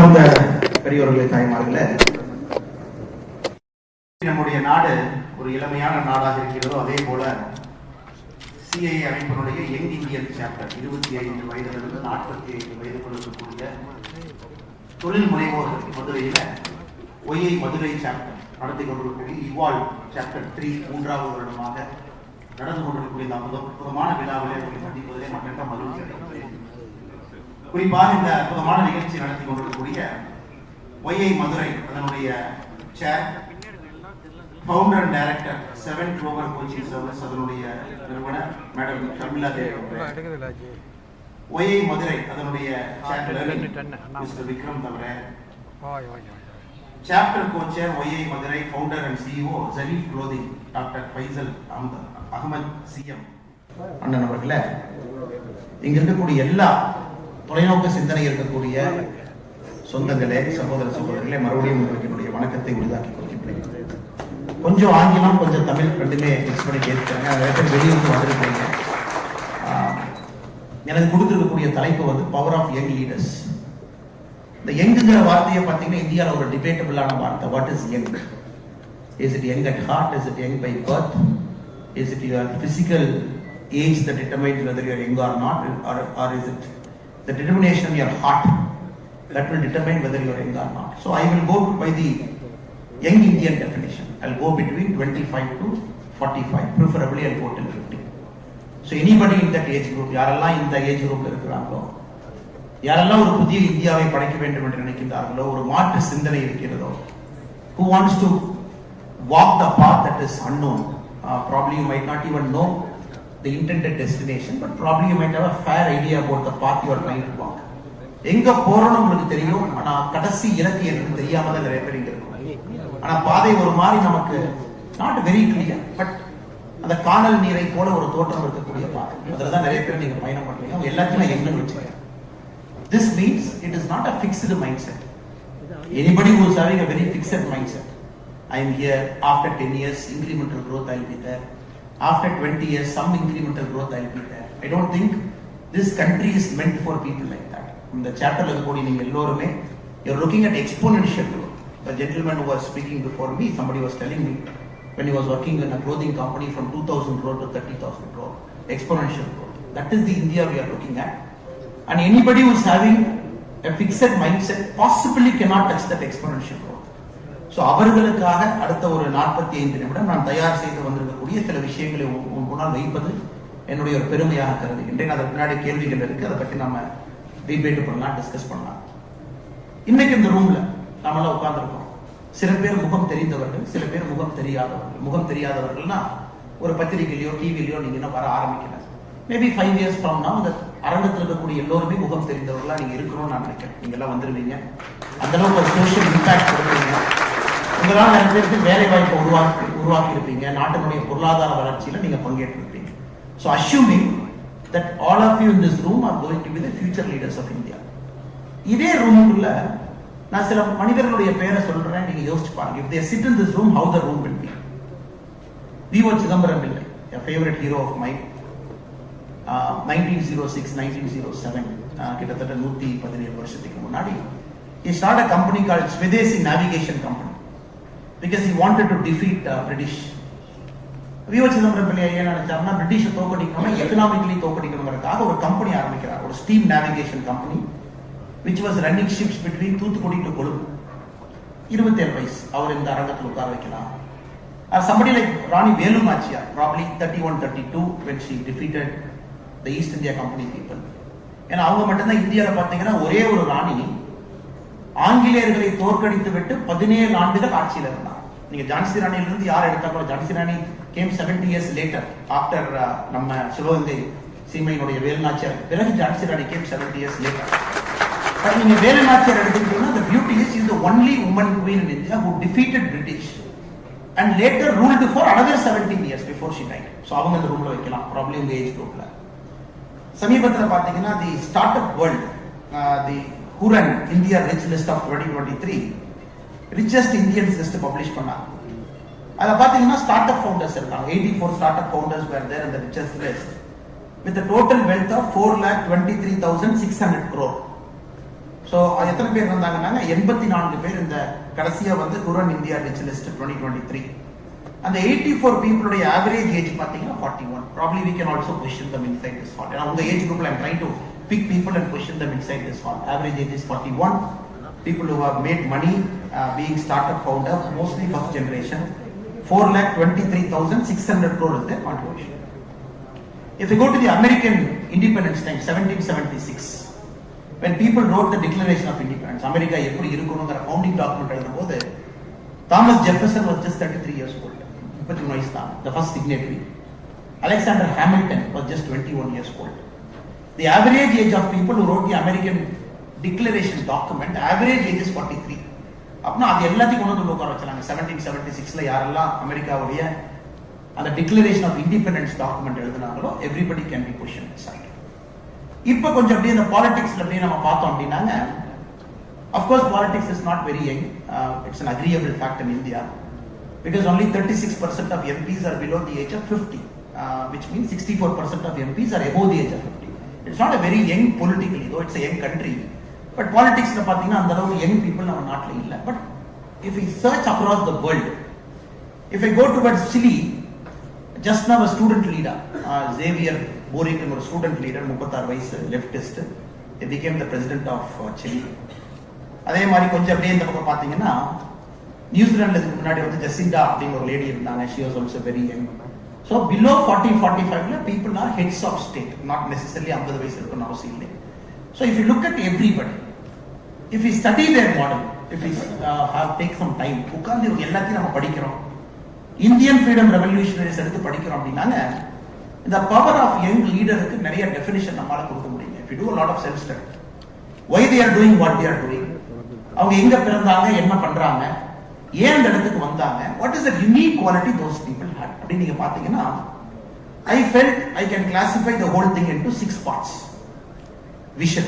அன்பார்ந்த பெரியவர்களே, தாய்மார்களே, நம்முடைய நாடு ஒரு இளமையான நாடாக இருக்கிறதோ அதே போல சிஐஏ அமைப்பினுடைய யங் இந்தியன் சாப்டர் 25 வயதிலிருந்து 45 வயதுக்குள் இருக்கக்கூடிய தொழில் முனைவோர்கள் மதுரையில் ஒய்ஐ மதுரை சாப்டர் நடத்தி கொண்டிருக்கக்கூடிய இவால்வ் சாப்டர் 3 மூன்றாவது வருடமாக நடந்து கொண்டிருக்கக்கூடிய இந்த அற்புதமான விழாவிலே உங்களை சந்திப்பதிலே மற்ற மகிழ்ச்சி அடைகிறேன். குறிப்பாக இந்த அற்புதமான நிகழ்ச்சி நடத்தி கொண்டிருக்கக்கூடிய ஒய்ஐ மதுரை அதனுடைய chair, founder and director 7 global coaching service அதனுடைய நிறுவனர் மேடம் ஷர்மிளா தேவி, ஒய்ஐ மதுரை அதனுடைய சேப்டர் மிஸ்டர் விக்ரம் தவிர, chapter co-chair YI Madurai founder and CEO Zarif clothing doctor Faisal Ahmed CM அண்ணன் அவர்களே, இங்க இருக்கக்கூடிய எல்லா தொலைநோக்கு சிந்தனை இருக்கக்கூடிய சொந்தங்களே, சகோதர சகோதரிகளே, மறுபடியும் உங்களுக்கு என்னுடைய வணக்கத்தை உரிதாக்கி கொள்கின்றேன். கொஞ்சம் ஆங்கிலம் கொஞ்சம் தமிழ் ரெண்டுமே மிக்ஸ் பண்ணி கேட்கிறாங்க. வெளியூருக்கு வந்திருக்கிறீங்க. எனக்கு கொடுத்துருக்கக்கூடிய தலைப்பு வந்து பவர் ஆஃப் யங் லீடர்ஸ். இந்த யங்குங்கிற வார்த்தையை பார்த்தீங்கன்னா இந்தியாவில் ஒரு டிபேட்டபிளான வார்த்தை. What is young? Is it young at heart? Is it young by birth? Is it your physical age that determines whether you are young or not, or is it the determination of your heart that will determine whether you are young or not? So I will go by the young Indian definition. I'll go between 25 to 45, preferably I'll go till 50. So anybody in that age group, யாரெல்லாம் இந்த age குரூப்ல இருக்கிறாங்களோ, யாரெல்லாம் ஒரு புதிய இந்தியாவை படைக்க வேண்டும் என்று நினைக்கின்றார்களோ, ஒரு மாற்று சிந்தனை இருக்கிறதோ, who wants to walk the path that is unknown, probably you might not even know the intended destination, but probably you might have a fair idea about the path you are trying to walk. எங்க போறோம்னு உங்களுக்கு தெரியும், ஆனா கடைசி இலக்கு எனக்கு தெரியாம தான் நிறைய பேர் இங்க இருக்கும். ஆனா பாதை ஒரு மாதிரி நமக்கு நாட் வெரி கிளியர், பட் அந்த காணல் நீரை போல ஒரு தோற்றம் இருக்கக்கூடிய பாதை, அதுலதான் நிறைய பேர் நீங்க பயணம் பண்றீங்க. அவங்க எல்லாத்தையும் நான் எங்கன்னு வச்சுக்கிறேன். This means it is not a fixed mindset. Anybody who is having a very fixed mindset, I am here, after 10 years incremental growth I will be there, after 20 years some incremental growth I will be there. I don't think this country is meant for people like that. In the chapter இருக்கக்கூடிய நீங்க எல்லோருமே you are looking at exponential growth. The gentleman who was speaking before me, somebody was telling me when he was working in a clothing company from 2,000 crore to 30,000 crore, exponential growth. That is the India we are looking at. And anybody who is having a fixed mindset possibly cannot touch that exponential growth. So அவர்களுக்காக அடுத்த ஒரு 45 நிமிடம் நான் தயார் செய்து வந்திருக்கக்கூடிய சில விஷயங்களை முன்னால் வைப்பது என்னுடைய ஒரு பெருமையாக கருதுகின்றேன். அதற்கு முன்னாடி கேள்விகள் இருக்கு, அதை பற்றி நாம டிபேட் பண்ணலாம், டிஸ்கஸ் பண்ணலாம். இன்னைக்கு இந்த ரூம்ல நாமெல்லாம் உட்கார்ந்துருக்கோம். சில பேர் முகம் தெரிந்தவர்கள், சில பேர் முகம் தெரியாதவர்கள். முகம் தெரியாதவர்கள்னா ஒரு பத்திரிகையிலயோ டிவிலையோ நீங்க இன்னும் வர ஆரம்பிக்கல. மேபி 5 years from now அந்த அரங்கத்தில் இருக்கக்கூடிய எல்லோருமே முகம் தெரிந்தவர்களா நீங்க இருக்கணும்னு நான் நினைக்கிறேன். நீங்க எல்லாம் வந்துருவீங்க, அந்த அளவுக்கு ஒரு சோசியல் இம்பாக்ட் கொடுக்குறீங்க. உங்களால் நிறைய பேருக்கு வேலை வாய்ப்பை உருவாக்கி இருப்பீங்க. நாட்டினுடைய பொருளாதார வளர்ச்சியில நீங்க பங்கேற்றிருப்பீங்க. So assuming that all of you in this room are going to be the future leaders of India. இதே ரூமுக்குள்ள நான் சில மனிதர்களுடைய பெயரை சொல்றேன், நீங்க யோசிச்சு பாருங்க. If they sit in this room, how the room will be. V.O. Chidambaram இல்லை, a favorite hero of mine. 1906, 1907, கிட்டத்தட்ட 117 வருஷத்துக்கு முன்னாடி he started a company called Swadeshi Navigation Company because he wanted to defeat British. V.O. Chidambaram Pillai என்ன நினைச்சாருன்னா, பிரிட்டிஷை தோக்கடிக்கணும், economically தோக்கடிக்கணுங்கிறதுக்காக ஒரு company ஆரம்பிக்கிறார், ஒரு steam navigation company which was running ships between Thoothukudi to Colombo. 27 வயசு அவர் இந்த அரங்கத்தில் உட்கார வைக்கலாம். Somebody like Rani Velu Nachiyar, probably 31-32 when she defeated the East India Company people. ஏன்னா அவங்க மட்டும்தான் இந்தியாவில் பார்த்தீங்கன்னா ஒரே ஒரு ராணி ஆங்கிலேயர்களை தோற்கடித்து விட்டு 17 ஆண்டுகள் ஆட்சியில் இருந்தார். நீங்க ஜான்சி ராணியிலிருந்து யார் எடுத்தா கூட, Jhansi Rani came 70 years later after நம்ம சிவகங்கை சீமையினுடைய வேலுநாச்சியார் பிறகு Jhansi Rani came 70 years later. நீங்க வேலுநாச்சியார் எடுத்துக்கிட்டீங்கன்னா the beauty is she is the only woman queen in India who defeated British and later ruled for another 17 years before she died. So அவங்க இந்த ரூம்ல வைக்கலாம், probably உங்க age குரூப்ல. சமீபத்தில் பார்த்தீங்கன்னா the start up world, the Hurun India rich list of 2023 richest Indians list publish பண்ணாங்க. அதில் பார்த்தீங்கன்னா ஸ்டார்ட் அப் ஃபவுண்டர்ஸ் இருக்காங்க. 84 start up founders were there in the richest list with a total wealth of 4,23,600 crore. So எத்தனை பேர் வந்தாங்கன்னா 84 பேர் இந்த கடைசியா வந்து குரன் இந்தியா ரிச் லிஸ்ட் 2023. அந்த 84 பீப்புளுடைய ஆவரேஜ் ஏஜ் பார்த்தீங்கன்னா 41. Probably we can also question them inside this hall. ஏன்னா உங்க ஏஜ் குரூப்ல I'm trying to pick people and question them inside this hall. Average age is 41. People who have made money being startup founders, mostly first generation. 4,23,600 crore is their contribution. If you go to the American independence time, 1776, when people wrote the Declaration of Independence, America எப்படி இருக்கணும்ங்கற founding document எழுதும்போது Thomas Jefferson was just 33 years old. 33 வயசு தான், the first signatory. Alexander Hamilton was just 21 years old. The average age of people who wrote the American Declaration document, average age is 43. அப்பனா அது எல்லாத்தையும் கொண்டு வந்து உட்கார வச்சாங்க. 1776ல யாரெல்லாம் அமெரிக்காவுடைய அந்த Declaration of Independence document எழுதுனாங்களோ everybody can be questioned inside. இப்போ கொஞ்சம் அப்படியே இந்த பாலிடிக்ஸ்ல அப்படியே நம்ம பார்த்தோம் அப்படின்னாங்க, of course politics is not very young. It's an agreeable fact in India because only 36% of MPs are below the age of 50, which means 64% of MPs are above the age of 50. It's not a very young politically, though it's a young country. But politics la pathina andha அளவுக்கு young people நம்ம நாட்டுல இல்ல. But if we search across the world, if I go towards Chile, just now a student leader, Xavier Boric, ஒரு student leader, 36 வயசு leftist, he became the president of Chile. அதே மாதிரி கொஞ்சம் அப்படியே இந்த பக்கம் பாத்தீங்கன்னா நியூசிலாந்துல இதுக்கு முன்னாடி வந்து ஜெசிண்டா அப்படிங்கிற ஒரு லேடி இருந்தாங்க. She was also very young. So below 40-45 people are heads of state, not necessarily 50 வயசு இருக்கணும் அவசியம் இல்லை. So if you look at everybody, if we study their model, if we have take some time, உட்கார்ந்து இவங்க எல்லாத்தையும் நம்ம படிக்கிறோம், Indian freedom revolutionaries எடுத்து படிக்கிறோம் அப்படின்னாங்க, இந்த பவர் ஆஃப் யங் லீடருக்கு நிறைய டெஃபினிஷன் நம்மளால கொடுக்க முடியும். If you do a lot of self study, why they are doing what they are doing, அவங்க எங்க பிறந்தாங்க, என்ன பண்றாங்க, ஏன் இந்த இடத்துக்கு வந்தாங்க, what is the unique quality those people had அப்படி நீங்க பாத்தீங்கன்னா, I felt I can classify the whole thing into 6 parts. Vision.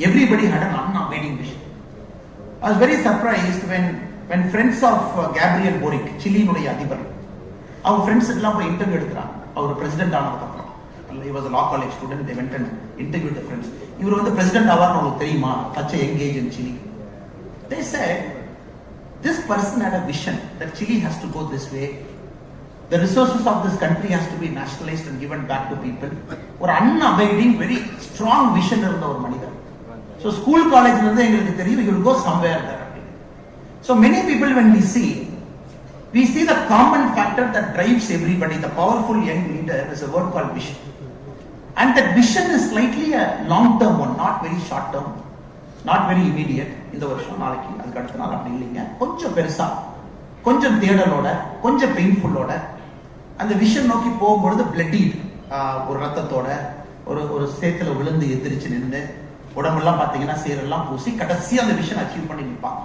Everybody had an unwavering vision. I was very surprised when friends of Gabriel Boric, Chile உடைய அதிபர், அவங்க friends எல்லாம் போய் interview எடுக்கிறாங்க. அவர் president ஆனதுக்கு அப்புறம், he was a law college student, they went and interviewed the friends. இவர் வந்து பிரசிடென்ட் ஆவார்னு உங்களுக்கு தெரியுமா, such a young age in Chile. They said this person had a vision that Chile has to go this way. The resources of this country has to be nationalized and given back to people. ஒரு unabiding very strong vision இருந்த ஒரு மனிதர். So school college ல இருந்து எங்களுக்கு தெரியும் you will go somewhere there. So many people when we see the common factor that drives everybody, the powerful young leader, is a word called vision. And that vision is slightly a long term one, not very short term, not very immediate. இந்த வருஷம் நாளைக்கு அதுக்கு அடுத்த நாள் அப்படி இல்லைங்க, கொஞ்சம் பெருசா, கொஞ்சம் தேடலோட, கொஞ்சம் பெயின்ஃபுல்லோட அந்த விஷன் நோக்கி போகும்பொழுது பிளட்டீட், ஒரு ரத்தத்தோட, ஒரு சேத்துல விழுந்து எதிர்த்து நின்று உடம்பெல்லாம் பாத்தீங்கன்னா சேரெல்லாம் பூசி கடைசி அந்த விஷன் அச்சீவ் பண்ணி நிற்பான்.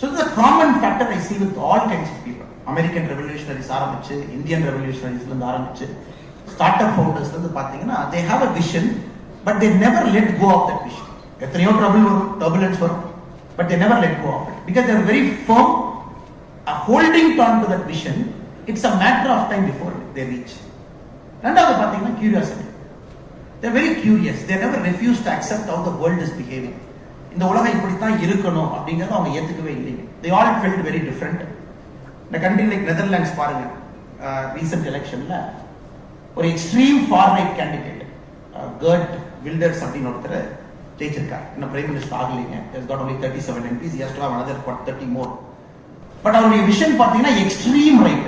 So this is a common factor I see with all kinds of people. American revolutionaries ஆரம்பிச்சு, Indian revolutionaries இருந்து ஆரம்பிச்சு, startup founders இருந்து பாத்தீங்கன்னா they have a vision but they never let go of that vision. எத்தனையோ trouble வரும், turbulence வரும், but they never let go of it because they are very firm, holding on to that vision. It's a matter of time before they reach. ரெண்டாவது பாத்தீங்கன்னா curiosity. They are very curious. They never refuse to accept how the world is behaving. இந்த உலகம் இப்படித்தான் இருக்கணும் அப்படிங்கறத அவங்க ஏத்துக்கவே இல்லை. They all felt very different. இந்த கண்ட்ரி லைக் நெதர்லாண்ட்ஸ் பாருங்க, ரீசன்ட் எலெக்ஷன்ல ஒரு extreme far right candidate Geert Wilders அப்படின்னு ஒருத்தர் ஜெயிச்சிருக்காரு. இன்னும் பிரைம் மினிஸ்டர் ஆகலைங்க. He has got only 37 MPs. He has to have another 30 more. But அவருடைய விஷன் பாத்தீங்கன்னா extreme right.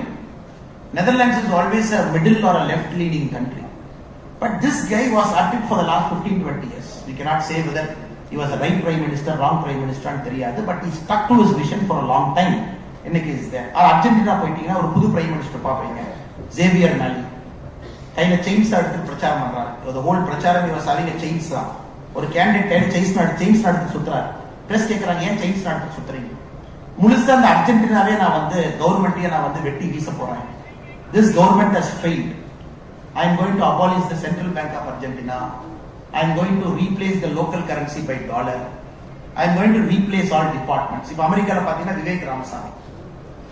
Netherlands is always a middle or a left leaning country. But this guy was at it for the last 15-20 years. We cannot say whether he was a right prime minister, wrong prime minister and தெரியாது. But he stuck to his vision for a long time. இன்னைக்கு is there. Argentina போயிட்டீங்கன்னா ஒரு புது prime minister பாப்பீங்க, Xavier Mali. கையில chains எடுத்து பிரச்சாரம் பண்றாரு. The whole பிரச்சாரம் he was having a chains தான். ஒரு கேண்டிடேட் கையில செயின்ஸ் எடுத்து சுத்துறாரு. பிரஸ் கேக்குறாங்க, ஏன் செயின்ஸ் எடுத்து சுத்துறீங்க? முழுசா அந்த அர்ஜென்டினாவே நான் வந்து கவர்மெண்ட்டையே நான் வந்து வெட்டி வீச போறேன். This government has failed. I am going to abolish the Central Bank of Argentina. I am going to replace the local currency by dollar. I am going to replace all departments. If America la pathina Vivek Ramasamy,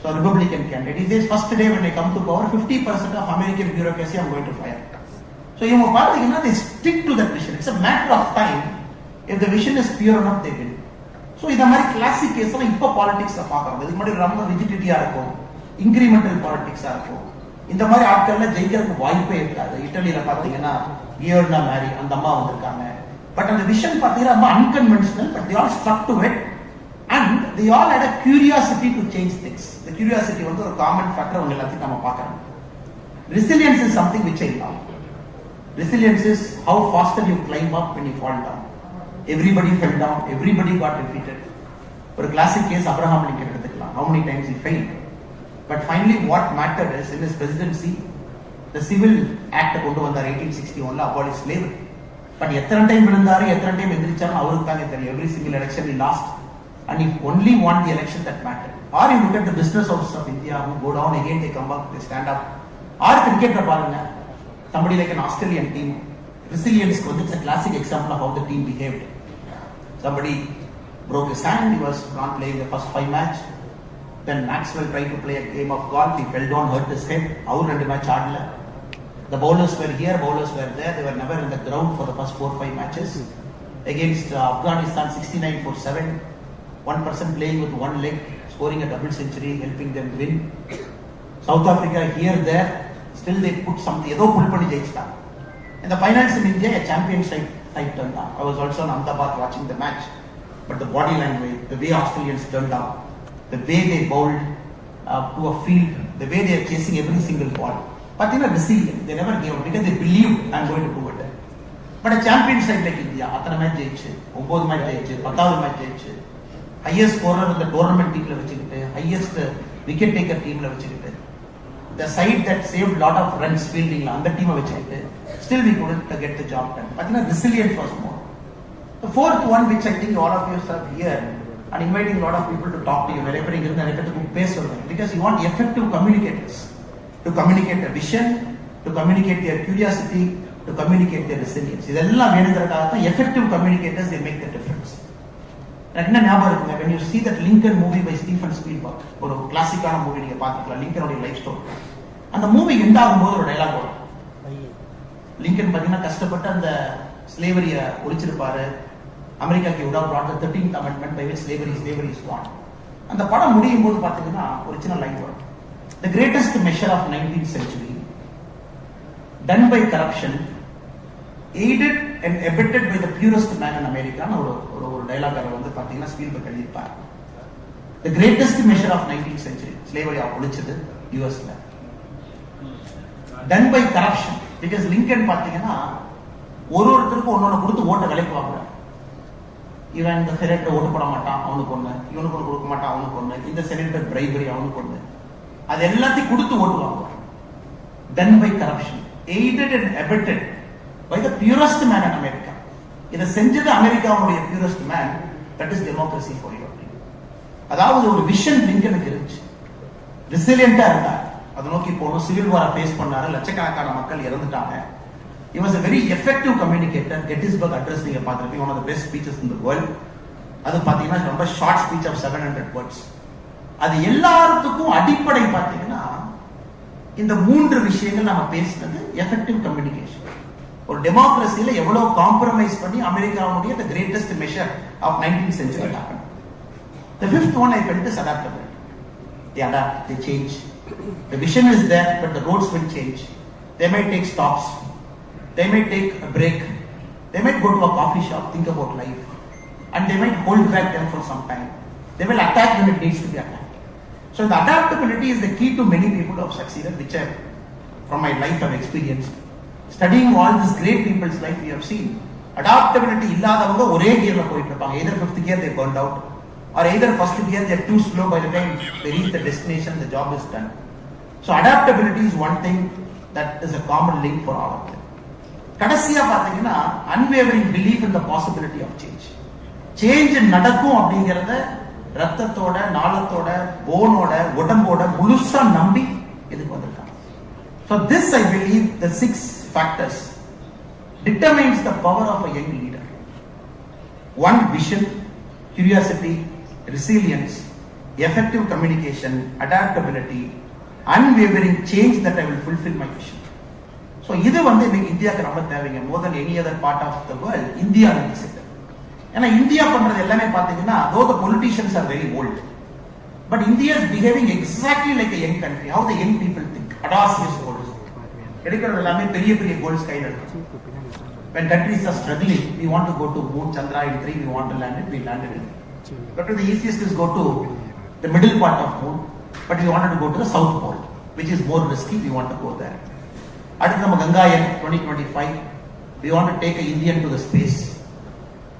so Republican candidate, he says first day when I come to power, 50% of American bureaucracy I am going to fire. So you know, they stick to that vision. It's a matter of time If the vision is pure enough, they will. So இந்த மாதிரி classic case எல்லாம் இப்போ பாலிடிக்ஸ்ல பாக்குறோம். இதுக்கு முன்னாடி ரொம்ப ரிஜிடிட்டியா இருக்கும், incremental பாலிடிக்ஸா இருக்கும். இந்த மாதிரி ஆட்கள்ல ஜெயிக்கிறதுக்கு வாய்ப்பே இருக்காது. இட்டலியில பாத்தீங்கன்னா கியோர்னா மேரி அந்த அம்மா வந்திருக்காங்க. பட் அந்த விஷன் பாத்தீங்கன்னா ரொம்ப unconventional, but they all stuck to it and they all had a curiosity to change things. The curiosity வந்து ஒரு காமன் ஃபேக்டர் அவங்க எல்லாத்தையும் நம்ம பார்க்கறோம். Resilience is something which I love. Resilience is how faster you climb up when you fall down. Everybody fell down, everybody got defeated. ஒரு classic case Abraham Lincoln எடுத்துக்கலாம். How many times he failed? But finally what mattered is in his presidency the civil act கொண்டு வந்தார் 1861ல abolish slavery. But எத்தனை time விழுந்தாரு, எத்தனை time எந்திரிச்சாரு அவருக்கு தாங்க தெரியும். Every single election he lost and he only won the election that mattered. Or you look at the business houses of India who go down again, they come up, they stand up. Or cricket பாருங்க, somebody like an Australian team, resilience வந்து it's a classic example of how the team behaved. Somebody broke his hand, he was not playing the first 5 match. Then Maxwell tried to play a game of golf, he fell down, hurt his head. Our 2 match ஆடல. The bowlers were here, bowlers were there, they were never in the ground for the first 4-5 matches. Against Afghanistan 69 for 7, one person playing with one leg, scoring a double century, helping them win. South Africa here, there, still they put something, ஏதோ புல் பண்ணி ஜெயிச்சிட்டாங்க. In the finals in India, a champion side turned out. I was also in Ahmedabad watching the match, but the body language, the way Australians turned out, the way they bowled to a field, the way they are chasing every single ball. But they were resilient. They never gave up because they believed I'm going to do it. But a champion side like India, அத்தனை match ஜெயிச்சு, 9 match ஜெயிச்சு, 10வது match ஜெயிச்சு, highest scorer in the tournament டீம்ல வச்சுக்கிட்டு, highest wicket taker டீம்ல வச்சுக்கிட்டு, the side that saved lot of runs fieldingல அந்த டீமை வச்சுக்கிட்டு, still we couldn't get the job done. But resilience was more. The fourth one, which I think all of you are here and inviting a lot of people to talk to you, நிறைய பேர் இங்க இருந்து நிறைய பேருக்கு பேச சொல்றேன். Because you want effective communicators to communicate their vision, to communicate their curiosity, to communicate their resilience. இதெல்லாம் வேணுங்கிறதுக்காக தான் effective communicators, they make the difference. எனக்கு என்ன ஞாபகம் இருக்குங்க, when you see that Lincoln movie by Stephen Spielberg, ஒரு கிளாசிக்கான movie நீங்க பார்த்துக்கலாம், லிங்கனுடைய life story. அந்த மூவி எண்ட் ஆகும்போது ஒரு டயலாக் வரும். லிங்கன் பாத்தீங்கன்னா கஷ்டப்பட்டு அந்த ஸ்லேவரியை ஒழிச்சிருப்பாரு. அமெரிக்காக்கு would have brought the 13th amendment by which slavery is gone. அந்த படம் முடியும் போது பாத்தீங்கன்னா ஒரு சின்ன லைன் வரும். The greatest measure of 19th century, done by corruption, aided and abetted by the purest man in America. ஒரு டயலாக் வந்து பாத்தீங்கன்னா ஸ்பீல்பர்க் எழுதியிருப்பார். The greatest measure of 19th century, slavery ஒழிச்சது யுஎஸ்ல. Done by corruption. Because Lincoln பாத்தீங்கன்னா ஒருத்தருக்கும் ஒன்னொன்னு கொடுத்து ஓட்ட விலைக்கு வாங்குறாங்க. இவன் இந்த செனேட்டர் ஓட்டு போட மாட்டான், அவனுக்கு ஒண்ணு, இவனுக்கு ஒண்ணு கொடுக்க மாட்டான், அவனுக்கு ஒண்ணு, இந்த செனேட்டர் பிரைபரி, அவனுக்கு ஒண்ணு, அது எல்லாத்தையும் கொடுத்து ஓட்டு வாங்குவாங்க. Done by corruption, aided and abetted by the purest man in America. இதை செஞ்சது அமெரிக்காவுடைய purest man. That is democracy for you. அதாவது ஒரு விஷன் லிங்கனுக்கு இருந்துச்சு, ரெசிலியண்டா இருந்தார், அதை நோக்கி போகணும். சிவில் வாரை ஃபேஸ் பண்ணாரு, லட்சக்கணக்கான மக்கள் இறந்துட்டாங்க. He was a very effective communicator. Gettysburg Address நீங்க பார்த்திருப்பீங்க, one of the best speeches in the world. அது பாத்தீங்கன்னா ரொம்ப ஷார்ட் ஸ்பீச் ஆஃப் 700 words. அது எல்லாத்துக்கும் அடிப்படை பாத்தீங்கன்னா இந்த 3 விஷயங்கள் நம்ம பேசினது எஃபெக்டிவ் கம்யூனிகேஷன். ஒரு டெமோக்ரஸில எவ்வளவு காம்ப்ரமைஸ் பண்ணி அமெரிக்காவுடைய the greatest measure of 19th century happened. The fifth one I felt is adaptability. They adapt, they change. The vision is there, but the roads will change. They might take stops. They might take a break. They might go to a coffee shop, think about life. And they might hold back them for some time. They will attack when it needs to be attacked. So the adaptability is the key to many people who have succeeded, which I, from my life, have experienced. Studying all these great people's life, we have seen. Adaptability இல்லாதவங்க ஒரே கியர்ல போயிட்டு இருப்பாங்க. Either 5th gear they burned out, or either 1st gear they are too slow. By the time they reach the destination, the job is done. So adaptability is one thing that is a common link for all of them. கடைசியா பாத்தீங்கன்னா unwavering belief in the possibility of change. Change நடக்கும் அப்படிங்கறத ரத்தத்தோட, நாளத்தோட, போனோட, உடம்போட முழுசா நம்பி இதுக்கு வந்திருக்காங்க. So this I believe the 6 factors determines the power of a young leader. 1, vision, curiosity, resilience, effective communication, adaptability, unwavering change that I will fulfill my vision. So இது வந்து இன்னைக்கு இந்தியாவுக்கு ரொம்ப தேவைங்க. More than any other part of the world, India necessary. ஏன்னா India பண்றது எல்லாமே பாத்தீங்கன்னா though the politicians are very old, but India is behaving exactly like a young country. How the young people think, audacious goals. எடுக்கிறது எல்லாமே பெரிய பெரிய goals கையில் எடுக்கும். When countries are struggling, we want to go to moon, Chandrayaan 3, we want to land it, we landed it. But the easiest is go to the middle part of moon, but we wanted to go to the south pole, which is more risky, we want to go there. அடுத்து நம்ம Gangayaan 2025, we want to take an Indian to the space.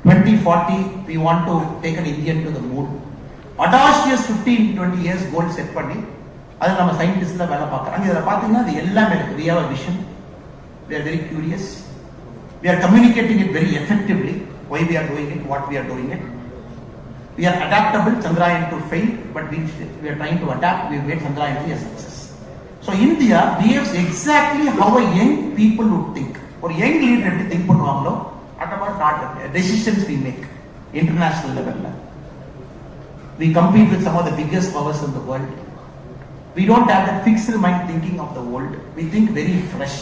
2040, we want to take an Indian to the moon. Audacious 15-20 years goal set பண்ணி அது நம்ம சயின்டிஸ்ட்ல வேலை பார்க்கறாங்க. இதில் பார்த்தீங்கன்னா அது எல்லாமே இருக்கு. We have a vision, we are very curious, we are communicating it very effectively, why we are doing it, what we are doing it. We are adaptable. Chandrayaan 2 failed, but we are trying to adapt. We made Chandrayaan 3 a success. So India behaves exactly how a young people would think. ஒரு young leader எப்படி think பண்ணுவாங்களோ at about not decisions we make international level. We compete with some of the biggest powers in the world. We don't have that fixed mind thinking of the world. We think very fresh.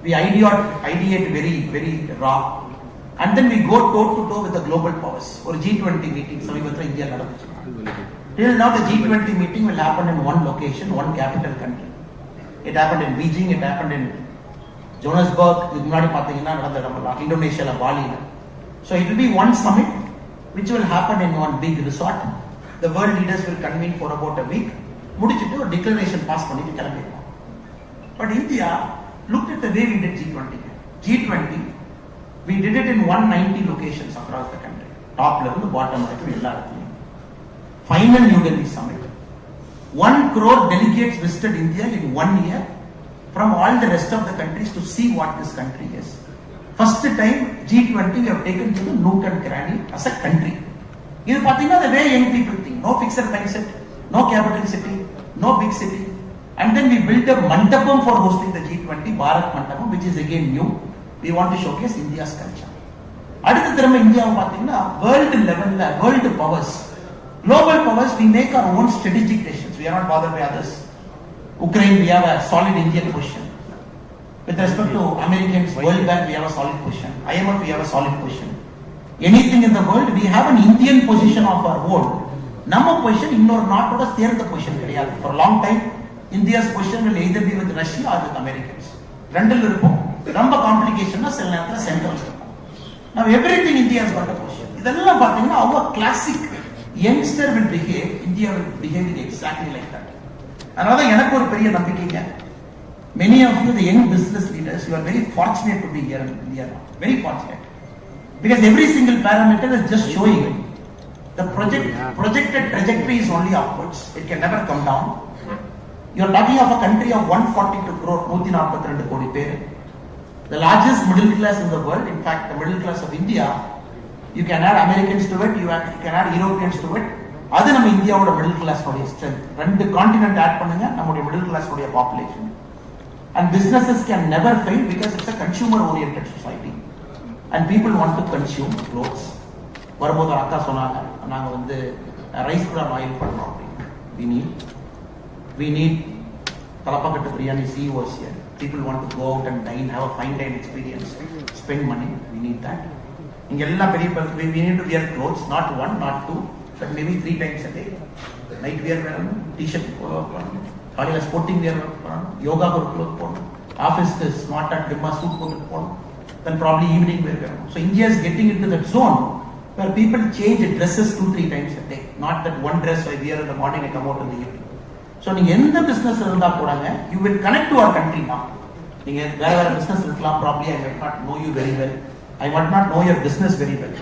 We ideate very, very raw. And then we go toe to toe with the global powers. Or G20 meeting, Samipatra India நடந்துச்சு. Till now the G20 meeting will happen in one location, one capital country. It happened in Beijing, it happened in Johannesburg, இதுக்கு முன்னாடி பாத்தீங்கன்னா நடந்த நம்ம இந்தோனேஷியால பாலில. So it will be one summit which will happen in one big resort. The world leaders will convene for about a week. முடிச்சிட்டு ஒரு declaration pass பண்ணிட்டு கிளம்பிடுவோம். But India looked at the way we did G20. G20 we did it in 190 locations across the country. Top level, bottom level, எல்லா இடத்துலயும். Final New Delhi summit. 1 crore delegates visited India in 1 year from all the rest of the countries to see what this country is. First time G20 we have taken to the nook and cranny as a country. இது பாத்தீங்கன்னா the way young people think. No fixed mindset, no capital city, no big city. And then we built a mandapam for hosting the G20, Bharat Mandapam, which is again new. We want to showcase India's culture. அடுத்த திரும்ப இந்தியாவை பாத்தீங்கன்னா world levelல world powers, global powers, we make our own strategic decisions. We are not bothered by others. Ukraine, we have a solid Indian position. With respect to Americans, World Bank, we have a solid position. IMF, we have a solid position. Anything in the world, we have an Indian position of our own. நம்ம position இன்னொரு நாட்டோட சேர்ந்த position கிடையாது. For a long time, India's position will either be with Russia or with Americans. ரெண்டில் இருப்போம். ரொம்ப காம்ப்ளிகேஷன்னா சில நேரத்தில் சென்ட்ரல் இருக்கும். Now everything India has got a position. இதெல்லாம் பார்த்தீங்கன்னா our classic youngster will behave, India will behave exactly like that. அதனால எனக்கு ஒரு பெரிய நம்பிக்கைங்க. Many of you, the young business leaders, you are very fortunate to be here in India now. Very fortunate. Because every single parameter is just showing the projected trajectory is only upwards. It can never come down. You are talking of a country of 142 crore, 142 கோடி பேர். The largest middle class in the world. In fact, the middle class of India, you can add Americans to it, you can add Europeans to it. அது நம்ம இந்தியாவோட middle class உடைய strength. ரெண்டு continent add பண்ணுங்க, நம்முடைய middle class உடைய population. And businesses can never fail because it's a consumer oriented society and people want to consume clothes. வரும்போது அக்கா சொன்னாங்க, நாங்க வந்து ரைஸ் கூட ஆயில் பண்றோம் அப்படின்னு. We need Thalappakatti biryani CEOs here. People want to go out and dine, have a fine dine experience, spend money. We need that. இங்க எல்லாம் பெரிய we need to wear clothes, not one, not two, but maybe 3 times a day. Night wear வேணும், t-shirt போடணும், காலையில sporting wear போடணும், யோகா ஒரு cloth போடணும், ஆஃபீஸ்க்கு ஸ்மார்ட்டா டிம்மா சூட் போட்டு போடணும், then probably evening wear வேணும். So India is getting into that zone where people change dresses 2-3 times a day, not that one dress I wear in the morning I come out in the evening. So நீங்க எந்த business இருந்தா போறாங்க, you will connect to our country now. நீங்க வேற business இருக்கலாம், probably I might not know you very well, I might not know your business very well,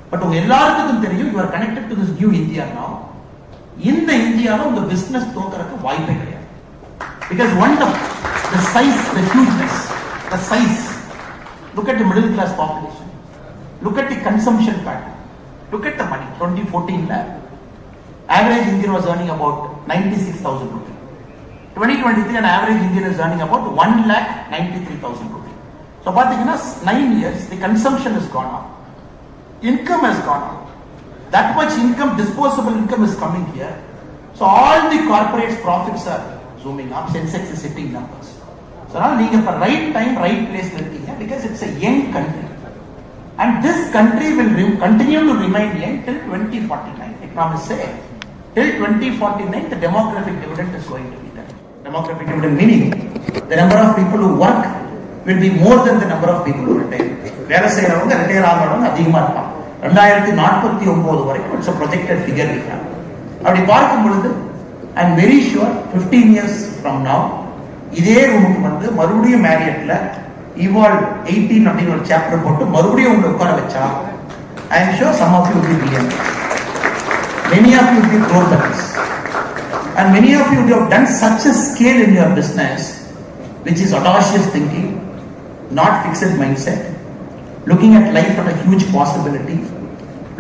but உங்க எல்லாருக்கும் தெரியும் you are connected to this new India now. இந்த இந்தியால உங்க business தோக்கறதுக்கு வாய்ப்பே கிடையாது. Because one the size, the hugeness, the size. Look at the middle class population. Look at the consumption pattern. Look at the money. 2014 la average Indian was earning about 96,000 rupees. 2023 an average Indian is earning about 1,93,000 rupees. So பாத்தீங்கன்னா 9 years the consumption has gone up. Income has gone up. That much income, disposable income is coming here. So all the corporates profits are zooming up. Sensex is hitting numbers. So now நீங்க for right time, right place இருக்கீங்க because it's a young country. And this country will continue to remain young till 2049. Economists say, till 2049, the demographic dividend is going to be there. Demographic dividend meaning, the number of people who work will be more than the number of people who retire. வேலை செய்யறவங்க retire ஆகிறவங்க அதிகமா இருப்பாங்க. 2049 வரைக்கும் it's a projected figure we have. அப்படி பார்க்கும் பொழுது I am very sure 15 years from now இதே ரூமுக்கு வந்து மறுபடியும் மேரியட்ல evolved 18 அப்படின்னு ஒரு சாப்டர் போட்டு மறுபடியும் உங்களை உட்கார வச்சா I am sure some of you will be brilliant. Many of you will be crores. And many of you have done such a scale in your business, which is audacious thinking, not fixed mindset, looking at life at a huge possibility,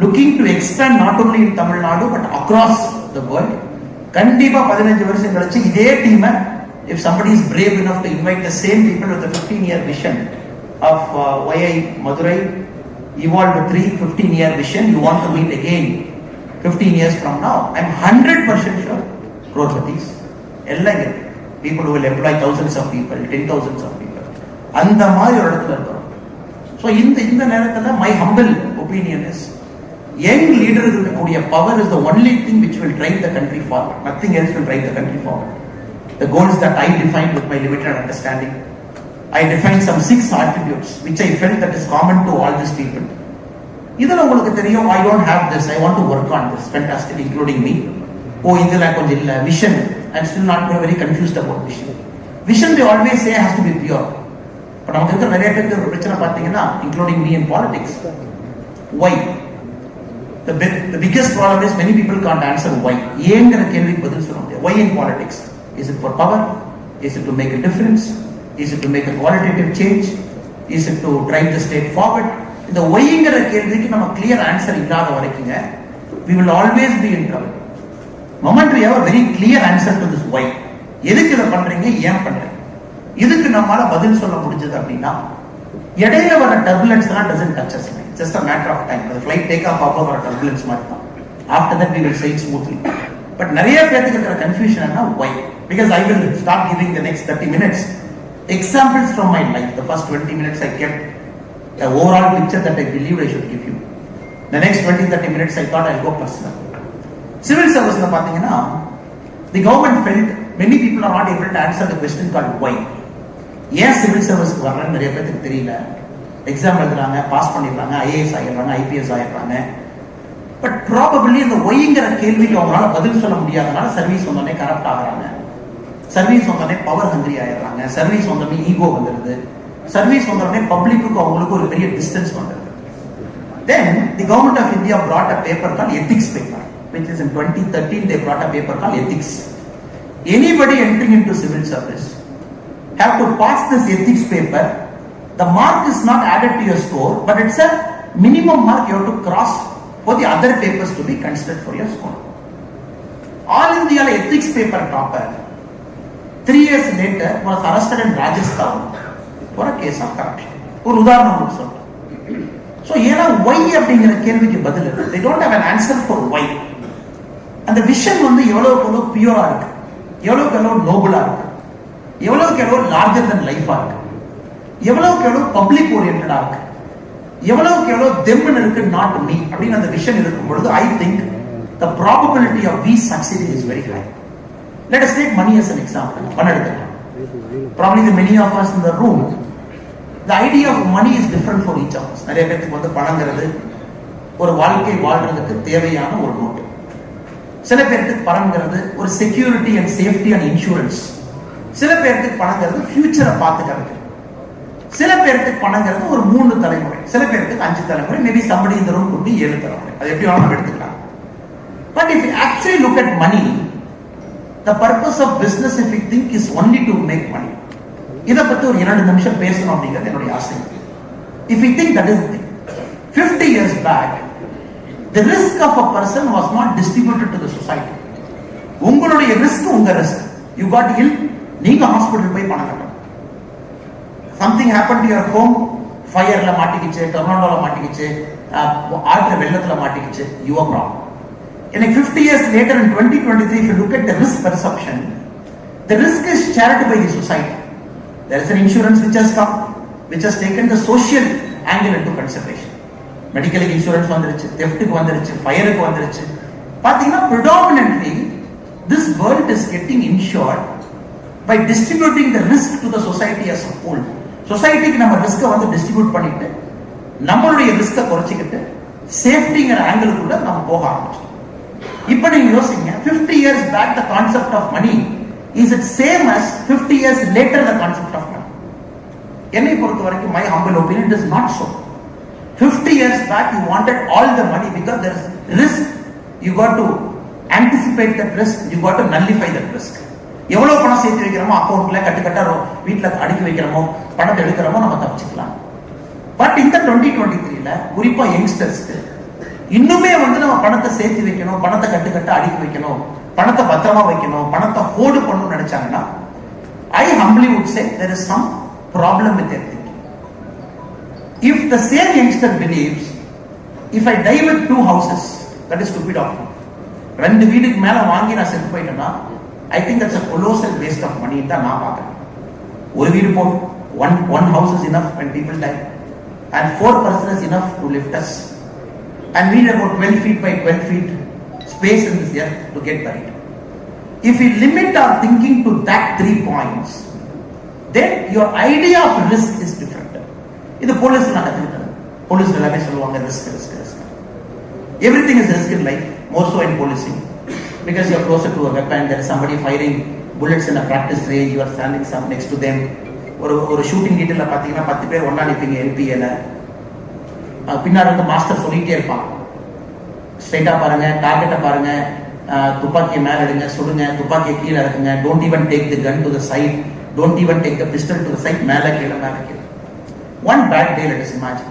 looking to expand not only in Tamil Nadu but across the world. Kandipa 15 வருஷம் கழிச்சு இதே team if somebody is brave enough to invite the same people with a 15-year vision of Madurai, evolved 15-year vision, you want to meet again 15 years from now, I am 100% sure crores, people who will employ thousands of people, 10,000s of people, அந்த மாதிரி ஒரு இடத்துல இருக்கிறோம். So இந்த நேரத்துல my humble opinion is young leaders இருக்கக்கூடிய power is the only thing which will drive the country forward. Nothing else will drive the country forward. The goals that I defined with my limited understanding, I defined some 6 attributes which I felt that is common to all these people. இதெல்லாம் உங்களுக்கு தெரியும். I don't have this, I want to work on this. Fantastic, including me. இதெல்லாம் கொஞ்சம் இல்ல. Vision, I'm still not very confused about vision. Vision they always say has to be pure. But நமக்கு இருக்கிற நிறைய பேருக்கு ஒரு பிரச்சனை பார்த்தீங்கன்னா, including me in politics. Why? The biggest problem is many people can't answer why. ஏங்கிற கேள்விக்கு பதில் சொல்ல முடியாது. Why in politics? Is it for power? Is it to make a difference? Is it to make a qualitative change? Is it to drive the state forward? இந்த whyங்கிற கேள்விக்கு நம்ம clear answer இல்லாத வரைக்குங்க we will always be in trouble. Moment we have a very clear answer to this why. எதுக்கு இதை பண்றீங்க, ஏன் பண்றீங்க, இதுக்கு நம்மால பதில் சொல்ல முடிஞ்சது அப்படின்னா இடையில வர turbulence எல்லாம் doesn't touch us. It's just a matter of time. The flight take off ஆக வர turbulence மாதிரி தான். After that we will sail smoothly. But நிறைய பேருக்கு இருக்கிற confusion என்ன, why? Because I will start giving the next 30 minutes examples from my life. The first 20 minutes I kept the overall picture that I believe I should give you. The next 20-30 minutes I thought I'll go personal. Civil service la pathina, the government felt many people are not able to answer the question called why. Yes, civil service ku varran nariya பேருக்கு தெரியல. Exam எழுதுறாங்க, pass பண்ணிடுறாங்க, IAS ஆயிடுறாங்க, IPS ஆயிடுறாங்க. But probably அந்த ஒய்ங்கிற கேள்விக்கு அவங்களால பதில் சொல்ல முடியாதனால சர்வீஸ் வந்தோடனே கரப்ட் ஆகுறாங்க, சர்வீஸ் வந்தோடனே பவர் ஹங்கிரி ஆயிடுறாங்க, சர்வீஸ் வந்தோடனே ஈகோ வந்துடுது, சர்வீஸ் வந்தோடனே பப்ளிக்கு அவங்களுக்கு ஒரு பெரிய டிஸ்டன்ஸ் வந்துடுது. Then the government of India brought a paper called ethics paper, which is in 2013 they brought a paper called ethics. Anybody entering into civil service have to pass this ethics paper. The mark is not added to your score, but it's a minimum mark you have to cross for the other papers to be considered for your score. All India ethics paper topper 3 years later was arrested in Rajasthan for a case of corruption. ஒரு உதாரணம் சொல்றேன். So ஏன்னா why அப்படிங்கிற கேள்விக்கு பதில் இல்லை. They don't have an answer for why. அந்த vision வந்து எவ்வளவுக்கு எவ்வளவு பியூரா இருக்கு, எவ்வளவுக்கு எவ்வளவு நோபலா இருக்கு, எவ்வளவுக்கு எவ்வளவு லார்ஜர் தன் லைஃபா இருக்கு, எவ்வளவுக்கு எவ்வளவு பப்ளிக் ஓரியன்டா இருக்கு, எவ்வளவுக்கு எவ்வளவு தெம்மன் இருக்கு, நாட் மீ அப்படின்னு அந்த விஷன் இருக்கும் பொழுது I think the probability of we succeeding is very high. Let us take money as an example. Probably the many of us in the room, the idea of money is different for each of us. நிறைய பேருக்கு வந்து பணங்கிறது ஒரு வாழ்க்கை வாழ்றதுக்கு தேவையான ஒரு note. சில பேருக்கு பணங்கிறது ஒரு security and safety and insurance. சில பேருக்கு பணங்கிறது ஃபியூச்சரை பார்த்துக்கிறது. சில பேருக்கு பணங்கிறது ஒரு 3 தலைமுறை, சில பேருக்கு 5 தலைமுறை, maybe somebody in the room could be 7 தலைமுறை. அது எப்படி வேணாலும் எடுத்துக்கலாம். But if you actually look at money, the purpose of business if you think is only to make money. இத பத்தி ஒரு 2 நிமிஷம் பேசணும் அப்படிங்கிறது என்னுடைய ஆசை. If you think that is the thing. 50 years back, the risk of a person was not distributed to the society. உங்களுடைய risk உங்க ரிஸ்க். You got ill, நீங்க ஹாஸ்பிடல் போய் பணம் கட்டணும். Something happened to your home, ஃபயர்ல மாட்டிக்கிச்சு, டொர்னாடோல மாட்டிக்கிச்சு, ஆற்று வெள்ளத்துல மாட்டிக்கிச்சு, your problem. In 50 years later in 2023, if you look at the risk perception, the risk is shared by the society. There is an insurance which has come, which has taken the social angle into consideration. Medical insurance வந்துருச்சு, தெஃப்ட்டுக்கு வந்துருச்சு, ஃபயருக்கு வந்துருச்சு. பாத்தீங்கன்னா predominantly this world is getting insured by distributing the risk to the society as a whole. சொசைட்டிக்கு நம்ம ரிஸ்கை வந்து distribute பண்ணிட்டு நம்மளுடைய ரிஸ்கை குறைச்சிக்கிட்டு சேஃப்டிங்கிற ஆங்கிளுக்குள்ள நம்ம போக ஆரம்பிச்சோம். இப்ப நீங்க யோசிங்க, 50 years back the concept of money, is it same as 50 years later the concept of money? என்னை பொறுத்த வரைக்கும் my humble opinion, it is not so. 50 years back you wanted all the money because there is risk, you got to anticipate that risk, you got to nullify that risk. எவ்வளவு பணம் சேர்த்து வைக்கிறோமோ அக்கௌண்ட்ல கட்டுக்கட்டா வீட்டுல அடுக்கி வைக்கிறோமோ பணத்தை எடுக்கிறோமோ நம்ம தப்பிச்சுக்கலாம். பட் இந்த 2023ல குறிப்பா யங்ஸ்டர்ஸ்க்கு இன்னுமே வந்து நம்ம பணத்தை சேர்த்து வைக்கணும், பணத்தை கட்டுக்கட்டா அடுக்கி வைக்கணும், பணத்தை பத்திரமா வைக்கணும், பணத்தை ஹோல்டு பண்ணணும்னு நினைச்சாங்கன்னா I humbly would say there is some problem with their thinking. If the same youngster believes if I die with 2 houses, that is stupid of me. 2 வீடுக்கு மேல வாங்கி நான் செத்து போயிட்டேன்னா I think that's a colossal waste of money தான் நான் பார்க்கிறேன். ஒரு வீடு போதும், one house is enough when people die, and 4 person is enough to lift us, and we need about 12 feet by 12 feet space in this earth to get buried. If we limit our thinking to that 3 points, then your idea of risk is different. இது police நான் கத்துக்கிட்டேன். Police எல்லாமே சொல்லுவாங்க risk. Everything is risk in life, more so in policing, because you are closer to a weapon. There is somebody firing bullets in a practice range, you are standing some next to them. ஒரு shooting டீட்டெயில பாத்தீங்கன்னா 10 பேர் ஒண்ணா நிப்பீங்க LPAல. பின்னாடி வந்து master சொல்லிட்டே இருப்பான், ஸ்ட்ரைட்டா பாருங்க, டார்கெட்டை பாருங்க, துப்பாக்கியை மேல எடுங்க, சுடுங்க, துப்பாக்கியை கீழே இறக்குங்க, don't even take the gun to the side, don't even take the pistol to the side, மேல கீழே மேல கீழே. One bad day, let us imagine.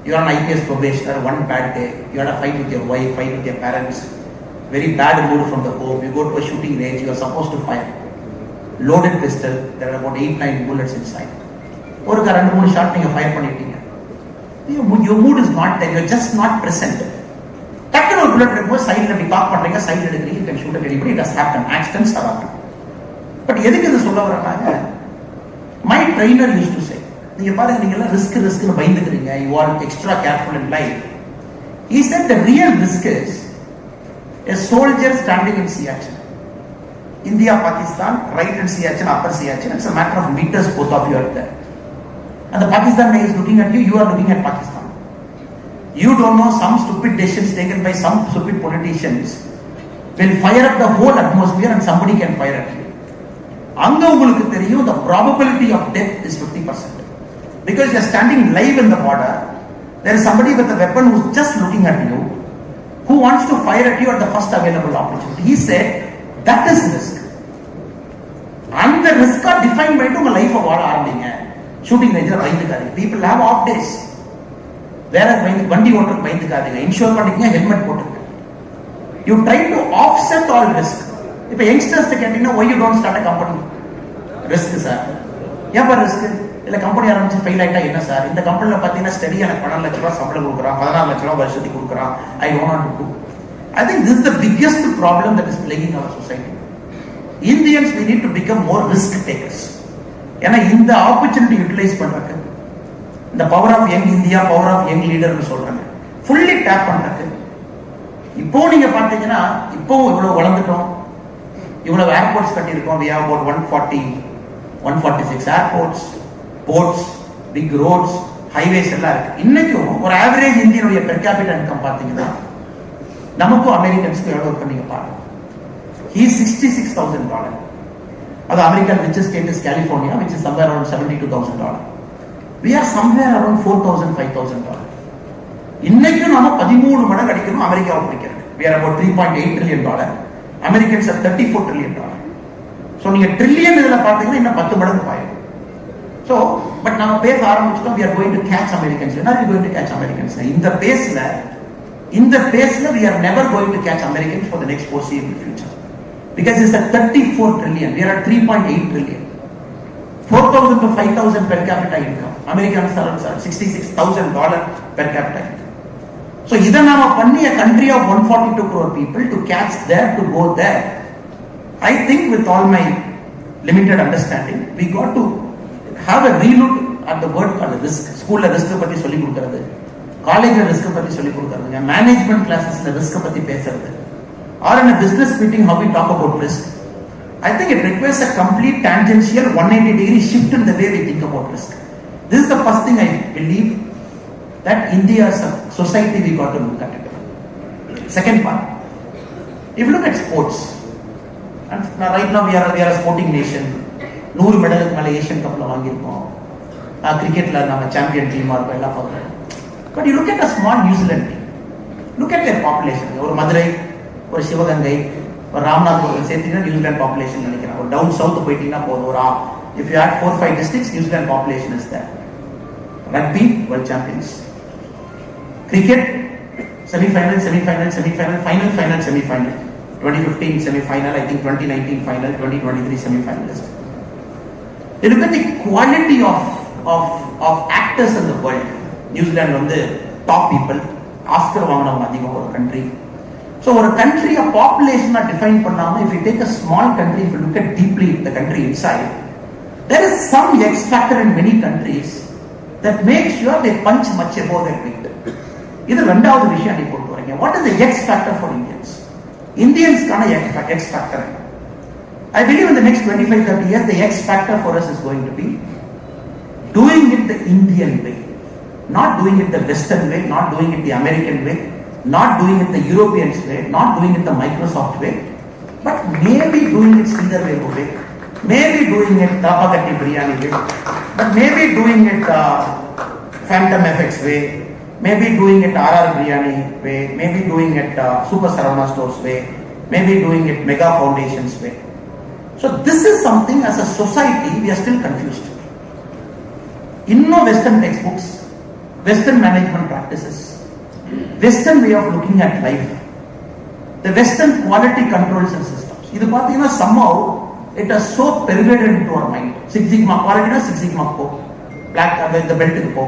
You are an IPS probationer, one bad day, you had a fight with your wife, fight with your parents, very bad mood from the home, you go to a shooting range, you are supposed to fire. Loaded pistol, there are about 8-9 bullets inside. ஒரு 2-3 shot நீங்க fire பண்ணிட்டீங்க. Your mood is not there, you are just not present. டக்குனு ஒரு bullet எடுக்கும்போது சைடில் அப்படி காக் பண்றீங்க, சைடில் எடுக்கிறீங்க, you can shoot at anybody, it has happened, accidents have happened. But எதுக்கு இது சொல்ல வர்றாங்க? My trainer used to say, நீங்க பாருங்க, நீங்க எல்லாம் ரிஸ்க்னு பயந்துக்கிறீங்க, you are extra careful in life. He said the real risk is a soldier standing in Siachen. India, Pakistan, right in Siachen, upper Siachen, it's a matter of meters, both of you are there. And the Pakistan guy is looking at you, you are looking at Pakistan. You don't know, some stupid decisions taken by some stupid politicians will fire up the whole atmosphere and somebody can fire at you. அங்க உங்களுக்கு தெரியும், the probability of death is 50%. Because you are standing live in the border, there is somebody with a weapon who is just looking at you, who wants to fire at you at the first available opportunity. He said, that is risk. And the risk are defined by உங்க life வாழ ஆரம்பிங்க. Shooting ரேஞ்சில் பயந்துக்காதீங்க. People have off days. வேற வண்டி ஓட்டுறதுக்கு பயந்துக்காதீங்க. Insure பண்ணிக்கங்க, helmet போட்டுங்க. You try to offset all risk. இப்போ யங்ஸ்டர்ஸ் கேட்டீங்கன்னா, why you don't start a company? Risk sir. ஏன் ரிஸ்க்? இல்ல கம்பெனி ஆரம்பிச்சு ஃபெயில் ஆயிட்டா என்ன சார்? இந்த கம்பெனில பாத்தீங்கன்னா ஸ்டடி எனக்கு 12 லட்சம் ரூபாய் சம்பளம் கொடுக்குறான், 14 லட்சம் ரூபாய் வருஷத்துக்கு கொடுக்குறான். I don't want to do. I think this is the biggest problem that is plaguing our society. Indians, we need to become more risk takers. ஏன்னா இந்த ஆப்பர்ச்சுனிட்டி யூட்டிலைஸ் பண்றதுக்கு, இந்த power of young India, power of young லீடர்னு சொல்றாங்க, fully tape பண்றதுக்கு. இப்போ நீங்க பாத்தீங்கன்னா, இப்போ இவ்வளவு வளர்ந்துட்டோம், இவ்வளவு ஏர்போர்ட்ஸ் கட்டியிருக்கோம். We have about 146 airports, ports, big roads, highways எல்லாம் இருக்கு. இன்னைக்கும் ஒரு ஆவரேஜ் இந்தியனுடைய பெர் கேபிட்டல் இன்கம் பாத்தீங்கன்னா நமக்கும் அமெரிக்கன்ஸ்க்கு எவ்வளவு இருக்கு நீங்க பாருங்க. He is $66,000. அது American richest state is California, which is somewhere around $72,000. We are somewhere around $4,000, $5,000. இன்னைக்கும் நாம 13 மடங்கு அடிக்கணும் அமெரிக்காவை பிடிக்கிறது. We are about $3.8 trillion. Americans are $34 trillion. So நீங்க ட்ரில்லியன் இதுல பாத்தீங்கன்னா இன்னும் 10 மடங்கு பாயும். So, but now பேச ஆரம்பிச்சிட்டோம், we are going to catch Americans. When are we going to catch Americans? இந்த பேஸ்ல we are never going to catch Americans for the next foreseeable future. Because it's at 34 trillion. We are at 3.8 trillion. 4,000 to 5,000 per capita income. Americans are at $66,000 per capita income. So, இதை நாம பண்ணி a country of 142 crore people to catch there, to go there. I think with all my limited understanding, we got to have a relook at the word called risk. School risk பத்தி சொல்லி கொடுக்கிறது, காலேஜ்ல risk பத்தி சொல்லி கொடுக்கறதுங்க, management கிளாஸஸ்ல risk பத்தி பேசுறது, or in a business meeting how we talk about risk. I think it requires a complete tangential 180-degree shift in the way we think about risk. This is the first thing I believe, that India as a society we got to look at it. Second part, if you look at sports, and right now we are a sporting nation. 100 மெடலுக்கு மேல Asian கப்ல வாங்கியிருக்கோம். கிரிக்கெட்ல நம்ம champion டீமா இருக்கோம், எல்லாம் பார்க்குறோம். But you look at a small New Zealand team. Look at their population. ஒரு மதுரை, ஒரு சிவகங்கை, ஒரு ராமநாதபுரம் சேர்த்தீங்கன்னா நியூசிலாந்து பாப்புலேஷன் நினைக்கிறேன். ஒரு டவுன் சவுத் போயிட்டீங்கன்னா போதும். ஒரு if you add 4-5 districts, New Zealand population is there. Rugby, world champions. Cricket, semi-final, final, semi-final. 2015 semi-final, I think 2019 final, 2023 semi-finalist. You look at the quality of actors in the world. New Zealand வந்து top people, Oscar வாங்கினவங்க அதிகம் ஒரு country. So ஒரு country a population define பண்ணாம, if you take a small country, if you look at deeply the country inside, there is some X factor in many countries that makes sure they punch much above their weight. இது ரெண்டாவது விஷயம் நீ கொண்டு வரீங்க. What is the X factor for Indians? Indians கான X factor. I believe in the next 25-30 years the X factor for us is going to be doing it the Indian way, not doing it the Western way, not doing it the American way, not doing it the Europeans way, not doing it the Microsoft way, but maybe doing it Sridhar Velu way, maybe doing it Tapakatti Biryani way, but maybe doing it Phantom FX way, maybe doing it RR Biryani way, maybe doing it Super Saravana Stores way, maybe doing it Mega Foundations way. So this is something as a society we are still confused. Western textbooks, Western management practices, Western way of looking at life, the Western quality controls and systems. Idu pathina somehow it has so pervaded into our mind. Six Sigma quality na Six Sigma po, black the belt po,